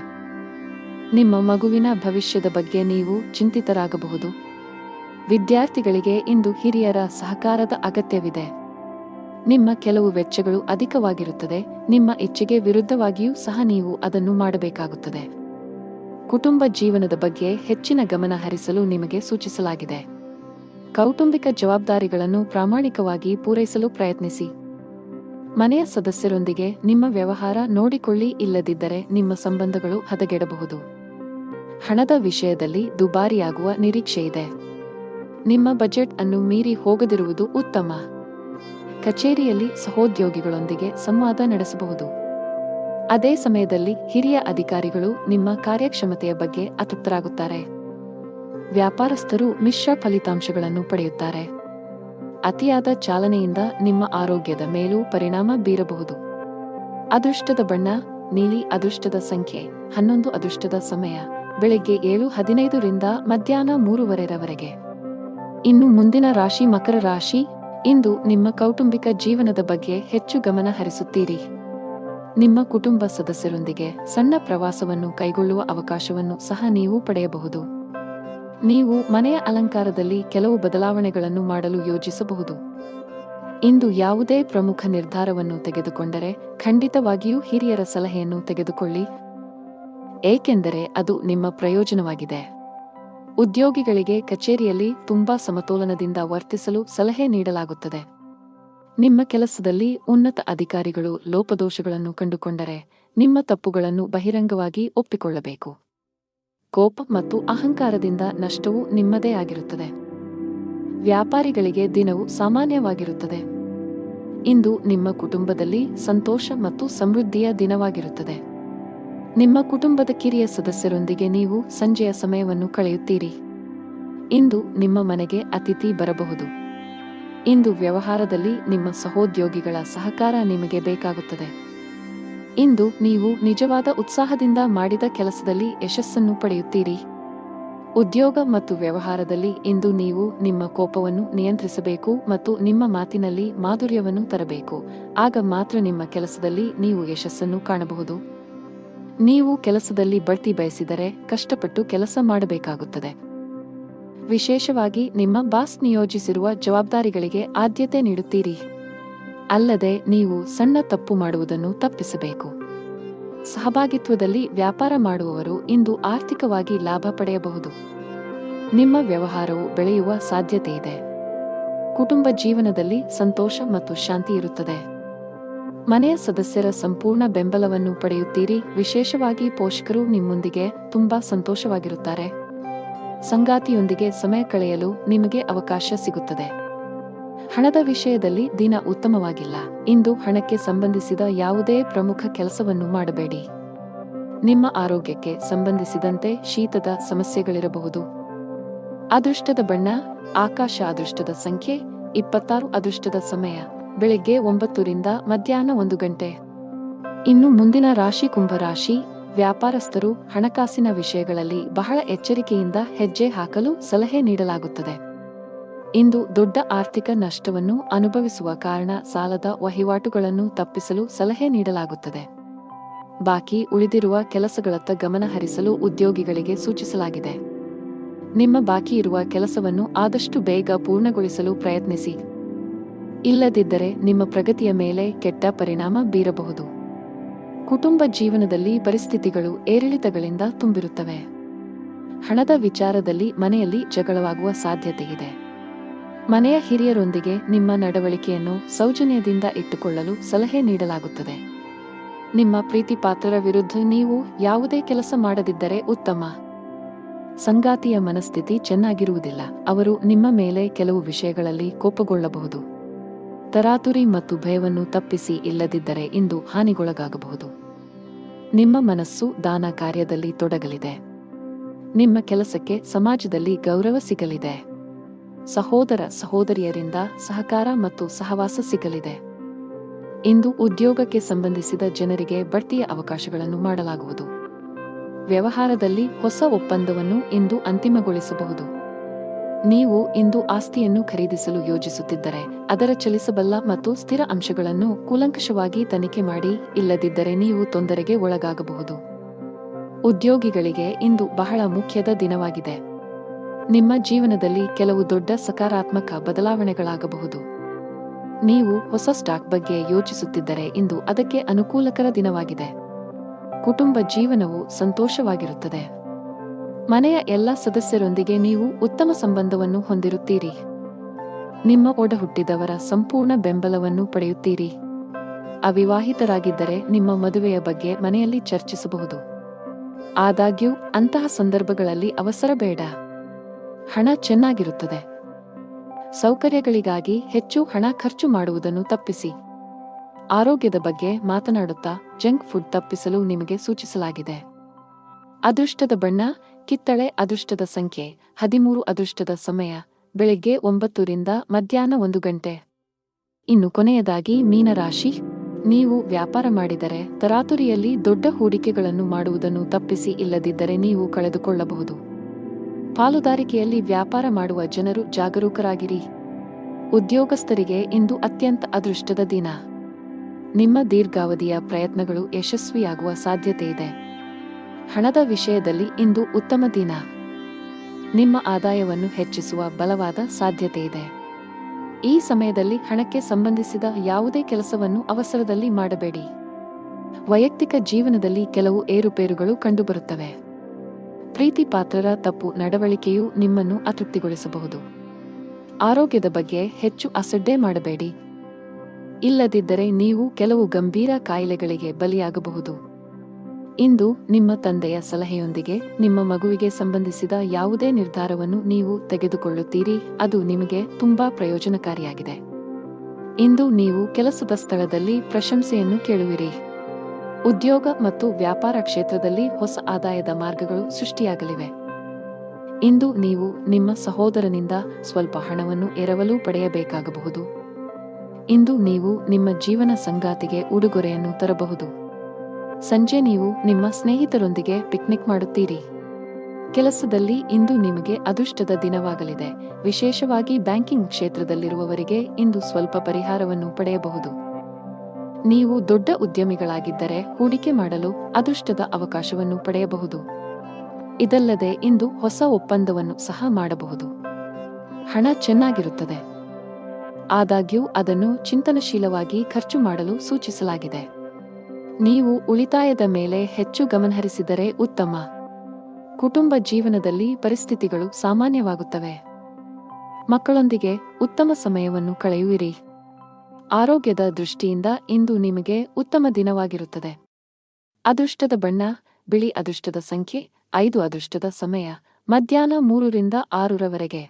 ನಿಮ್ಮ ಮಗುವಿನ ಭವಿಷ್ಯದ ಬಗ್ಗೆ ನೀವು ಚಿಂತಿತರಾಗಬಹುದು. ವಿದ್ಯಾರ್ಥಿಗಳಿಗೆ ಇಂದು ಹಿರಿಯರ ಸಹಕಾರದ ಅಗತ್ಯವಿದೆ. ನಿಮ್ಮ ಕೆಲವು ವೆಚ್ಚಗಳು ಅಧಿಕವಾಗಿರುತ್ತದೆ. ನಿಮ್ಮ ಇಚ್ಛೆಗೆ ವಿರುದ್ಧವಾಗಿಯೂ ಸಹ ನೀವು ಅದನ್ನು ಮಾಡಬೇಕಾಗುತ್ತದೆ. ಕುಟುಂಬ ಜೀವನದ ಬಗ್ಗೆ ಹೆಚ್ಚಿನ ಗಮನ ಹರಿಸಲು ನಿಮಗೆ ಸೂಚಿಸಲಾಗಿದೆ. ಕೌಟುಂಬಿಕ ಜವಾಬ್ದಾರಿಗಳನ್ನು ಪ್ರಾಮಾಣಿಕವಾಗಿ ಪೂರೈಸಲು ಪ್ರಯತ್ನಿಸಿ. ಮನೆಯ ಸದಸ್ಯರೊಂದಿಗೆ ನಿಮ್ಮ ವ್ಯವಹಾರ ನೋಡಿಕೊಳ್ಳಿ. ಇಲ್ಲದಿದ್ದರೆ ನಿಮ್ಮ ಸಂಬಂಧಗಳು ಹದಗೆಡಬಹುದು. ಹಣದ ವಿಷಯದಲ್ಲಿ ದುಬಾರಿಯಾಗುವ ನಿರೀಕ್ಷೆಯಿದೆ. ನಿಮ್ಮ ಬಜೆಟ್ ಅನ್ನು ಮೀರಿ ಹೋಗದಿರುವುದು ಉತ್ತಮ. ಕಚೇರಿಯಲ್ಲಿ ಸಹೋದ್ಯೋಗಿಗಳೊಂದಿಗೆ ಸಂವಾದ ನಡೆಸಬಹುದು. ಅದೇ ಸಮಯದಲ್ಲಿ ಹಿರಿಯ ಅಧಿಕಾರಿಗಳು ನಿಮ್ಮ ಕಾರ್ಯಕ್ಷಮತೆಯ ಬಗ್ಗೆ ಅತೃಪ್ತರಾಗುತ್ತಾರೆ. ವ್ಯಾಪಾರಸ್ಥರು ಮಿಶ್ರ ಫಲಿತಾಂಶಗಳನ್ನು ಪಡೆಯುತ್ತಾರೆ. ಅತಿಯಾದ ಚಾಲನೆಯಿಂದ ನಿಮ್ಮ ಆರೋಗ್ಯದ ಮೇಲೂ ಪರಿಣಾಮ ಬೀರಬಹುದು. ಅದೃಷ್ಟದ ಬಣ್ಣ ನೀಲಿ. ಅದೃಷ್ಟದ ಸಂಖ್ಯೆ 11. ಅದೃಷ್ಟದ ಸಮಯ ಬೆಳಗ್ಗೆ 7:15 ರಿಂದ ಮಧ್ಯಾಹ್ನ 3:00 ಇನ್ನು ಮುಂದಿನ ರಾಶಿ ಮಕರ ರಾಶಿ. ಇಂದು ನಿಮ್ಮ ಕೌಟುಂಬಿಕ ಜೀವನದ ಬಗ್ಗೆ ಹೆಚ್ಚು ಗಮನ ಹರಿಸುತ್ತೀರಿ. ನಿಮ್ಮ ಕುಟುಂಬ ಸದಸ್ಯರೊಂದಿಗೆ ಸಣ್ಣ ಪ್ರವಾಸವನ್ನು ಕೈಗೊಳ್ಳುವ ಅವಕಾಶವನ್ನು ಸಹ ನೀವು ಪಡೆಯಬಹುದು. ನೀವು ಮನೆಯ ಅಲಂಕಾರದಲ್ಲಿ ಕೆಲವು ಬದಲಾವಣೆಗಳನ್ನು ಮಾಡಲು ಯೋಜಿಸಬಹುದು. ಇಂದು ಯಾವುದೇ ಪ್ರಮುಖ ನಿರ್ಧಾರವನ್ನು ತೆಗೆದುಕೊಂಡರೆ ಖಂಡಿತವಾಗಿಯೂ ಹಿರಿಯರ ಸಲಹೆಯನ್ನು ತೆಗೆದುಕೊಳ್ಳಿ, ಏಕೆಂದರೆ ಅದು ನಿಮ್ಮ ಪ್ರಯೋಜನವಾಗಿದೆ. ಉದ್ಯೋಗಿಗಳಿಗೆ ಕಚೇರಿಯಲ್ಲಿ ತುಂಬಾ ಸಮತೋಲನದಿಂದ ವರ್ತಿಸಲು ಸಲಹೆ ನೀಡಲಾಗುತ್ತದೆ. ನಿಮ್ಮ ಕೆಲಸದಲ್ಲಿ ಉನ್ನತ ಅಧಿಕಾರಿಗಳು ಲೋಪದೋಷಗಳನ್ನು ಕಂಡುಕೊಂಡರೆ ನಿಮ್ಮ ತಪ್ಪುಗಳನ್ನು ಬಹಿರಂಗವಾಗಿ ಒಪ್ಪಿಕೊಳ್ಳಬೇಕು. ಕೋಪ ಮತ್ತು ಅಹಂಕಾರದಿಂದ ನಷ್ಟವು ನಿಮ್ಮದೇ ಆಗಿರುತ್ತದೆ. ವ್ಯಾಪಾರಿಗಳಿಗೆ ದಿನವು ಸಾಮಾನ್ಯವಾಗಿರುತ್ತದೆ. ಇಂದು ನಿಮ್ಮ ಕುಟುಂಬದಲ್ಲಿ ಸಂತೋಷ ಮತ್ತು ಸಮೃದ್ಧಿಯ ದಿನವಾಗಿರುತ್ತದೆ. ನಿಮ್ಮ ಕುಟುಂಬದ ಕಿರಿಯ ಸದಸ್ಯರೊಂದಿಗೆ ನೀವು ಸಂಜೆಯ ಸಮಯವನ್ನು ಕಳೆಯುತ್ತೀರಿ. ಇಂದು ನಿಮ್ಮ ಮನೆಗೆ ಅತಿಥಿ ಬರಬಹುದು. ಇಂದು ವ್ಯವಹಾರದಲ್ಲಿ ನಿಮ್ಮ ಸಹೋದ್ಯೋಗಿಗಳ ಸಹಕಾರ ನಿಮಗೆ ಬೇಕಾಗುತ್ತದೆ. ಇಂದು ನೀವು ನಿಜವಾದ ಉತ್ಸಾಹದಿಂದ ಮಾಡಿದ ಕೆಲಸದಲ್ಲಿ ಯಶಸ್ಸನ್ನು ಪಡೆಯುತ್ತೀರಿ. ಉದ್ಯೋಗ ಮತ್ತು ವ್ಯವಹಾರದಲ್ಲಿ ಇಂದು ನೀವು ನಿಮ್ಮ ಕೋಪವನ್ನು ನಿಯಂತ್ರಿಸಬೇಕು ಮತ್ತು ನಿಮ್ಮ ಮಾತಿನಲ್ಲಿ ಮಾಧುರ್ಯವನ್ನು ತರಬೇಕು. ಆಗ ಮಾತ್ರ ನಿಮ್ಮ ಕೆಲಸದಲ್ಲಿ ನೀವು ಯಶಸ್ಸನ್ನು ಕಾಣಬಹುದು. ನೀವು ಕೆಲಸದಲ್ಲಿ ಬಡ್ತಿ ಬಯಸಿದರೆ ಕಷ್ಟಪಟ್ಟು ಕೆಲಸ ಮಾಡಬೇಕಾಗುತ್ತದೆ. ವಿಶೇಷವಾಗಿ ನಿಮ್ಮ ಬಾಸ್ ನಿಯೋಜಿಸಿರುವ ಜವಾಬ್ದಾರಿಗಳಿಗೆ ಆದ್ಯತೆ ನೀಡುತ್ತೀರಿ. ಅಲ್ಲದೆ ನೀವು ಸಣ್ಣ ತಪ್ಪು ಮಾಡುವುದನ್ನು ತಪ್ಪಿಸಬೇಕು. ಸಹಭಾಗಿತ್ವದಲ್ಲಿ ವ್ಯಾಪಾರ ಮಾಡುವವರು ಇಂದು ಆರ್ಥಿಕವಾಗಿ ಲಾಭ ಪಡೆಯಬಹುದು. ನಿಮ್ಮ ವ್ಯವಹಾರವು ಬೆಳೆಯುವ ಸಾಧ್ಯತೆಯಿದೆ. ಕುಟುಂಬ ಜೀವನದಲ್ಲಿ ಸಂತೋಷ ಮತ್ತು ಶಾಂತಿ ಇರುತ್ತದೆ. ಮನೆಯ ಸದಸ್ಯರ ಸಂಪೂರ್ಣ ಬೆಂಬಲವನ್ನು ಪಡೆಯುತ್ತೀರಿ. ವಿಶೇಷವಾಗಿ ಪೋಷಕರು ನಿಮ್ಮೊಂದಿಗೆ ತುಂಬಾ ಸಂತೋಷವಾಗಿರುತ್ತಾರೆ. ಸಂಗಾತಿಯೊಂದಿಗೆ ಸಮಯ ಕಳೆಯಲು ನಿಮಗೆ ಅವಕಾಶ ಸಿಗುತ್ತದೆ. ಹಣದ ವಿಷಯದಲ್ಲಿ ದಿನ ಉತ್ತಮವಾಗಿಲ್ಲ. ಇಂದು ಹಣಕ್ಕೆ ಸಂಬಂಧಿಸಿದ ಯಾವುದೇ ಪ್ರಮುಖ ಕೆಲಸವನ್ನು ಮಾಡಬೇಡಿ. ನಿಮ್ಮ ಆರೋಗ್ಯಕ್ಕೆ ಸಂಬಂಧಿಸಿದಂತೆ ಶೀತದ ಸಮಸ್ಯೆಗಳಿರಬಹುದು. ಅದೃಷ್ಟದ ಬಣ್ಣ ಆಕಾಶ. ಅದೃಷ್ಟದ ಸಂಖ್ಯೆ 26. ಅದೃಷ್ಟದ ಸಮಯ ಬೆಳಗ್ಗೆ 9 ರಿಂದ ಮಧ್ಯಾಹ್ನ 1 ಇನ್ನು ಮುಂದಿನ ರಾಶಿ ಕುಂಭರಾಶಿ. ವ್ಯಾಪಾರಸ್ಥರು ಹಣಕಾಸಿನ ವಿಷಯಗಳಲ್ಲಿ ಬಹಳ ಎಚ್ಚರಿಕೆಯಿಂದ ಹೆಜ್ಜೆ ಹಾಕಲು ಸಲಹೆ ನೀಡಲಾಗುತ್ತದೆ. ಇಂದು ದೊಡ್ಡ ಆರ್ಥಿಕ ನಷ್ಟವನ್ನು ಅನುಭವಿಸುವ ಕಾರಣ ಸಾಲದ ವಹಿವಾಟುಗಳನ್ನು ತಪ್ಪಿಸಲು ಸಲಹೆ ನೀಡಲಾಗುತ್ತದೆ. ಬಾಕಿ ಉಳಿದಿರುವ ಕೆಲಸಗಳತ್ತ ಗಮನ ಹರಿಸಲು ಉದ್ಯೋಗಿಗಳಿಗೆ ಸೂಚಿಸಲಾಗಿದೆ. ನಿಮ್ಮ ಬಾಕಿ ಇರುವ ಕೆಲಸವನ್ನು ಆದಷ್ಟು ಬೇಗ ಪೂರ್ಣಗೊಳಿಸಲು ಪ್ರಯತ್ನಿಸಿ. ಇಲ್ಲದಿದ್ದರೆ ನಿಮ್ಮ ಪ್ರಗತಿಯ ಮೇಲೆ ಕೆಟ್ಟ ಪರಿಣಾಮ ಬೀರಬಹುದು. ಕುಟುಂಬ ಜೀವನದಲ್ಲಿ ಪರಿಸ್ಥಿತಿಗಳು ಏರಿಳಿತಗಳಿಂದ ತುಂಬಿರುತ್ತವೆ. ಹಣದ ವಿಚಾರದಲ್ಲಿ ಮನೆಯಲ್ಲಿ ಜಗಳವಾಗುವ ಸಾಧ್ಯತೆಯಿದೆ. ಮನೆಯ ಹಿರಿಯರೊಂದಿಗೆ ನಿಮ್ಮ ನಡವಳಿಕೆಯನ್ನು ಸೌಜನ್ಯದಿಂದ ಇಟ್ಟುಕೊಳ್ಳಲು ಸಲಹೆ ನೀಡಲಾಗುತ್ತದೆ. ನಿಮ್ಮ ಪ್ರೀತಿಪಾತ್ರರ ವಿರುದ್ಧ ನೀವು ಯಾವುದೇ ಕೆಲಸ ಮಾಡದಿದ್ದರೆ ಉತ್ತಮ. ಸಂಗಾತಿಯ ಮನಸ್ಥಿತಿ ಚೆನ್ನಾಗಿರುವುದಿಲ್ಲ. ಅವರು ನಿಮ್ಮ ಮೇಲೆ ಕೆಲವು ವಿಷಯಗಳಲ್ಲಿ ಕೋಪಗೊಳ್ಳಬಹುದು. ತರಾತುರಿ ಮತ್ತು ಭಯವನ್ನು ತಪ್ಪಿಸಿ. ಇಲ್ಲದಿದ್ದರೆ ಇಂದು ಹಾನಿಗೊಳಗಾಗಬಹುದು. ನಿಮ್ಮ ಮನಸ್ಸು ದಾನ ಕಾರ್ಯದಲ್ಲಿ ತೊಡಗಲಿದೆ. ನಿಮ್ಮ ಕೆಲಸಕ್ಕೆ ಸಮಾಜದಲ್ಲಿ ಗೌರವ ಸಿಗಲಿದೆ. ಸಹೋದರ ಸಹೋದರಿಯರಿಂದ ಸಹಕಾರ ಮತ್ತು ಸಹವಾಸ ಸಿಗಲಿದೆ. ಇಂದು ಉದ್ಯೋಗಕ್ಕೆ ಸಂಬಂಧಿಸಿದ ಜನರಿಗೆ ಬಡ್ತಿಯ ಅವಕಾಶಗಳನ್ನು ಮಾಡಲಾಗುವುದು. ವ್ಯವಹಾರದಲ್ಲಿ ಹೊಸ ಒಪ್ಪಂದವನ್ನು ಇಂದು ಅಂತಿಮಗೊಳಿಸಬಹುದು. ನೀವು ಇಂದು ಆಸ್ತಿಯನ್ನು ಖರೀದಿಸಲು ಯೋಜಿಸುತ್ತಿದ್ದರೆ ಅದರ ಚಲಿಸಬಲ್ಲ ಮತ್ತು ಸ್ಥಿರ ಅಂಶಗಳನ್ನು ಕೂಲಂಕಷವಾಗಿ ತನಿಖೆ ಮಾಡಿ. ಇಲ್ಲದಿದ್ದರೆ ನೀವು ತೊಂದರೆಗೆ ಒಳಗಾಗಬಹುದು. ಉದ್ಯೋಗಿಗಳಿಗೆ ಇಂದು ಬಹಳ ಮುಖ್ಯದ ದಿನವಾಗಿದೆ. ನಿಮ್ಮ ಜೀವನದಲ್ಲಿ ಕೆಲವು ದೊಡ್ಡ ಸಕಾರಾತ್ಮಕ ಬದಲಾವಣೆಗಳಾಗಬಹುದು. ನೀವು ಹೊಸ ಸ್ಟಾಕ್ ಬಗ್ಗೆ ಯೋಚಿಸುತ್ತಿದ್ದರೆ ಇಂದು ಅದಕ್ಕೆ ಅನುಕೂಲಕರ ದಿನವಾಗಿದೆ. ಕುಟುಂಬ ಜೀವನವು ಸಂತೋಷವಾಗಿರುತ್ತದೆ. ಮನೆಯ ಎಲ್ಲ ಸದಸ್ಯರೊಂದಿಗೆ ನೀವು ಉತ್ತಮ ಸಂಬಂಧವನ್ನು ಹೊಂದಿರುತ್ತೀರಿ. ನಿಮ್ಮ ಒಡಹುಟ್ಟಿದವರ ಸಂಪೂರ್ಣ ಬೆಂಬಲವನ್ನು ಪಡೆಯುತ್ತೀರಿ. ಅವಿವಾಹಿತರಾಗಿದ್ದರೆ ನಿಮ್ಮ ಮದುವೆಯ ಬಗ್ಗೆ ಮನೆಯಲ್ಲಿ ಚರ್ಚಿಸಬಹುದು. ಆದಾಗ್ಯೂ ಅಂತಹ ಸಂದರ್ಭಗಳಲ್ಲಿ ಅವಸರ ಬೇಡ. ಹಣ ಚೆನ್ನಾಗಿರುತ್ತದೆ. ಸೌಕರ್ಯಗಳಿಗಾಗಿ ಹೆಚ್ಚು ಹಣ ಖರ್ಚು ಮಾಡುವುದನ್ನು ತಪ್ಪಿಸಿ. ಆರೋಗ್ಯದ ಬಗ್ಗೆ ಮಾತನಾಡುತ್ತಾ ಜಂಕ್ ಫುಡ್ ತಪ್ಪಿಸಲು ನಿಮಗೆ ಸೂಚಿಸಲಾಗಿದೆ. ಅದೃಷ್ಟದ ಬಣ್ಣ ಕಿತ್ತಳೆ. ಅದೃಷ್ಟದ ಸಂಖ್ಯೆ 13. ಅದೃಷ್ಟದ ಸಮಯ ಬೆಳಿಗ್ಗೆ 9 ರಿಂದ ಮಧ್ಯಾಹ್ನ 1 ಗಂಟೆ. ಇನ್ನು ಕೊನೆಯದಾಗಿ ಮೀನರಾಶಿ. ನೀವು ವ್ಯಾಪಾರ ಮಾಡಿದರೆ ತರಾತುರಿಯಲ್ಲಿ ದೊಡ್ಡ ಹೂಡಿಕೆಗಳನ್ನು ಮಾಡುವುದನ್ನು ತಪ್ಪಿಸಿ, ಇಲ್ಲದಿದ್ದರೆ ನೀವು ಕಳೆದುಕೊಳ್ಳಬಹುದು. ಪಾಲುದಾರಿಕೆಯಲ್ಲಿ ವ್ಯಾಪಾರ ಮಾಡುವ ಜನರು ಜಾಗರೂಕರಾಗಿರಿ. ಉದ್ಯೋಗಸ್ಥರಿಗೆ ಇಂದು ಅತ್ಯಂತ ಅದೃಷ್ಟದ ದಿನ. ನಿಮ್ಮ ದೀರ್ಘಾವಧಿಯ ಪ್ರಯತ್ನಗಳು ಯಶಸ್ವಿಯಾಗುವ ಸಾಧ್ಯತೆಯಿದೆ. ಹಣದ ವಿಷಯದಲ್ಲಿ ಇಂದು ಉತ್ತಮ ದಿನ. ನಿಮ್ಮ ಆದಾಯವನ್ನು ಹೆಚ್ಚಿಸುವ ಬಲವಾದ ಸಾಧ್ಯತೆಯಿದೆ. ಈ ಸಮಯದಲ್ಲಿ ಹಣಕ್ಕೆ ಸಂಬಂಧಿಸಿದ ಯಾವುದೇ ಕೆಲಸವನ್ನು ಅವಸರದಲ್ಲಿ ಮಾಡಬೇಡಿ. ವೈಯಕ್ತಿಕ ಜೀವನದಲ್ಲಿ ಕೆಲವು ಏರುಪೇರುಗಳು ಕಂಡುಬರುತ್ತವೆ. ಪ್ರೀತಿ ಪಾತ್ರರ ತಪ್ಪು ನಡವಳಿಕೆಯು ನಿಮ್ಮನ್ನು ಅತೃಪ್ತಿಗೊಳಿಸಬಹುದು. ಆರೋಗ್ಯದ ಬಗ್ಗೆ ಹೆಚ್ಚು ಅಸಡ್ಡೆ ಮಾಡಬೇಡಿ. ಇಲ್ಲದಿದ್ದರೆ ನೀವು ಕೆಲವು ಗಂಭೀರ ಕಾಯಿಲೆಗಳಿಗೆ ಬಲಿಯಾಗಬಹುದು. ಇಂದು ನಿಮ್ಮ ತಂದೆಯ ಸಲಹೆಯೊಂದಿಗೆ ನಿಮ್ಮ ಮಗುವಿಗೆ ಸಂಬಂಧಿಸಿದ ಯಾವುದೇ ನಿರ್ಧಾರವನ್ನು ನೀವು ತೆಗೆದುಕೊಳ್ಳುತ್ತೀರಿ, ಅದು ನಿಮಗೆ ತುಂಬಾ ಪ್ರಯೋಜನಕಾರಿಯಾಗಿದೆ. ಇಂದು ನೀವು ಕೆಲಸದ ಸ್ಥಳದಲ್ಲಿ ಪ್ರಶಂಸೆಯನ್ನು ಕೇಳುವಿರಿ. ಉದ್ಯೋಗ ಮತ್ತು ವ್ಯಾಪಾರ ಕ್ಷೇತ್ರದಲ್ಲಿ ಹೊಸ ಆದಾಯದ ಮಾರ್ಗಗಳು ಸೃಷ್ಟಿಯಾಗಲಿವೆ. ಇಂದು ನೀವು ನಿಮ್ಮ ಸಹೋದರನಿಂದ ಸ್ವಲ್ಪ ಹಣವನ್ನು ಎರವಲು ಪಡೆಯಬೇಕಾಗಬಹುದು. ಇಂದು ನೀವು ನಿಮ್ಮ ಜೀವನ ಸಂಗಾತಿಗೆ ಉಡುಗೊರೆಯನ್ನು ತರಬಹುದು. ಸಂಜೆ ನೀವು ನಿಮ್ಮ ಸ್ನೇಹಿತರೊಂದಿಗೆ ಪಿಕ್ನಿಕ್ ಮಾಡುತ್ತೀರಿ. ಕೆಲಸದಲ್ಲಿ ಇಂದು ನಿಮಗೆ ಅದೃಷ್ಟದ ದಿನವಾಗಲಿದೆ. ವಿಶೇಷವಾಗಿ ಬ್ಯಾಂಕಿಂಗ್ ಕ್ಷೇತ್ರದಲ್ಲಿರುವವರಿಗೆ ಇಂದು ಸ್ವಲ್ಪ ಪರಿಹಾರವನ್ನು ಪಡೆಯಬಹುದು. ನೀವು ದೊಡ್ಡ ಉದ್ಯಮಿಗಳಾಗಿದ್ದರೆ ಹೂಡಿಕೆ ಮಾಡಲು ಅದೃಷ್ಟದ ಅವಕಾಶವನ್ನು ಪಡೆಯಬಹುದು. ಇದಲ್ಲದೆ ಇಂದು ಹೊಸ ಒಪ್ಪಂದವನ್ನು ಸಹ ಮಾಡಬಹುದು. ಹಣ ಚೆನ್ನಾಗಿರುತ್ತದೆ. ಆದಾಗ್ಯೂ ಅದನ್ನು ಚಿಂತನಶೀಲವಾಗಿ ಖರ್ಚು ಮಾಡಲು ಸೂಚಿಸಲಾಗಿದೆ. ನೀವು ಉಳಿತಾಯದ ಮೇಲೆ ಹೆಚ್ಚು ಗಮನಹರಿಸಿದರೆ ಉತ್ತಮ. ಕುಟುಂಬ ಜೀವನದಲ್ಲಿ ಪರಿಸ್ಥಿತಿಗಳು ಸಾಮಾನ್ಯವಾಗುತ್ತವೆ. ಮಕ್ಕಳೊಂದಿಗೆ ಉತ್ತಮ ಸಮಯವನ್ನು ಕಳೆಯುವಿರಿ. ಆರೋಗ್ಯದ ದೃಷ್ಟಿಯಿಂದ ಇಂದು ನಿಮಗೆ ಉತ್ತಮ ದಿನವಾಗಿರುತ್ತದೆ. ಅದೃಷ್ಟದ ಬಣ್ಣ ಬಿಳಿ. ಅದೃಷ್ಟದ ಸಂಖ್ಯೆ 5. ಅದೃಷ್ಟದ ಸಮಯ ಮಧ್ಯಾಹ್ನ 3 ರಿಂದ 6 ರವರೆಗೆ.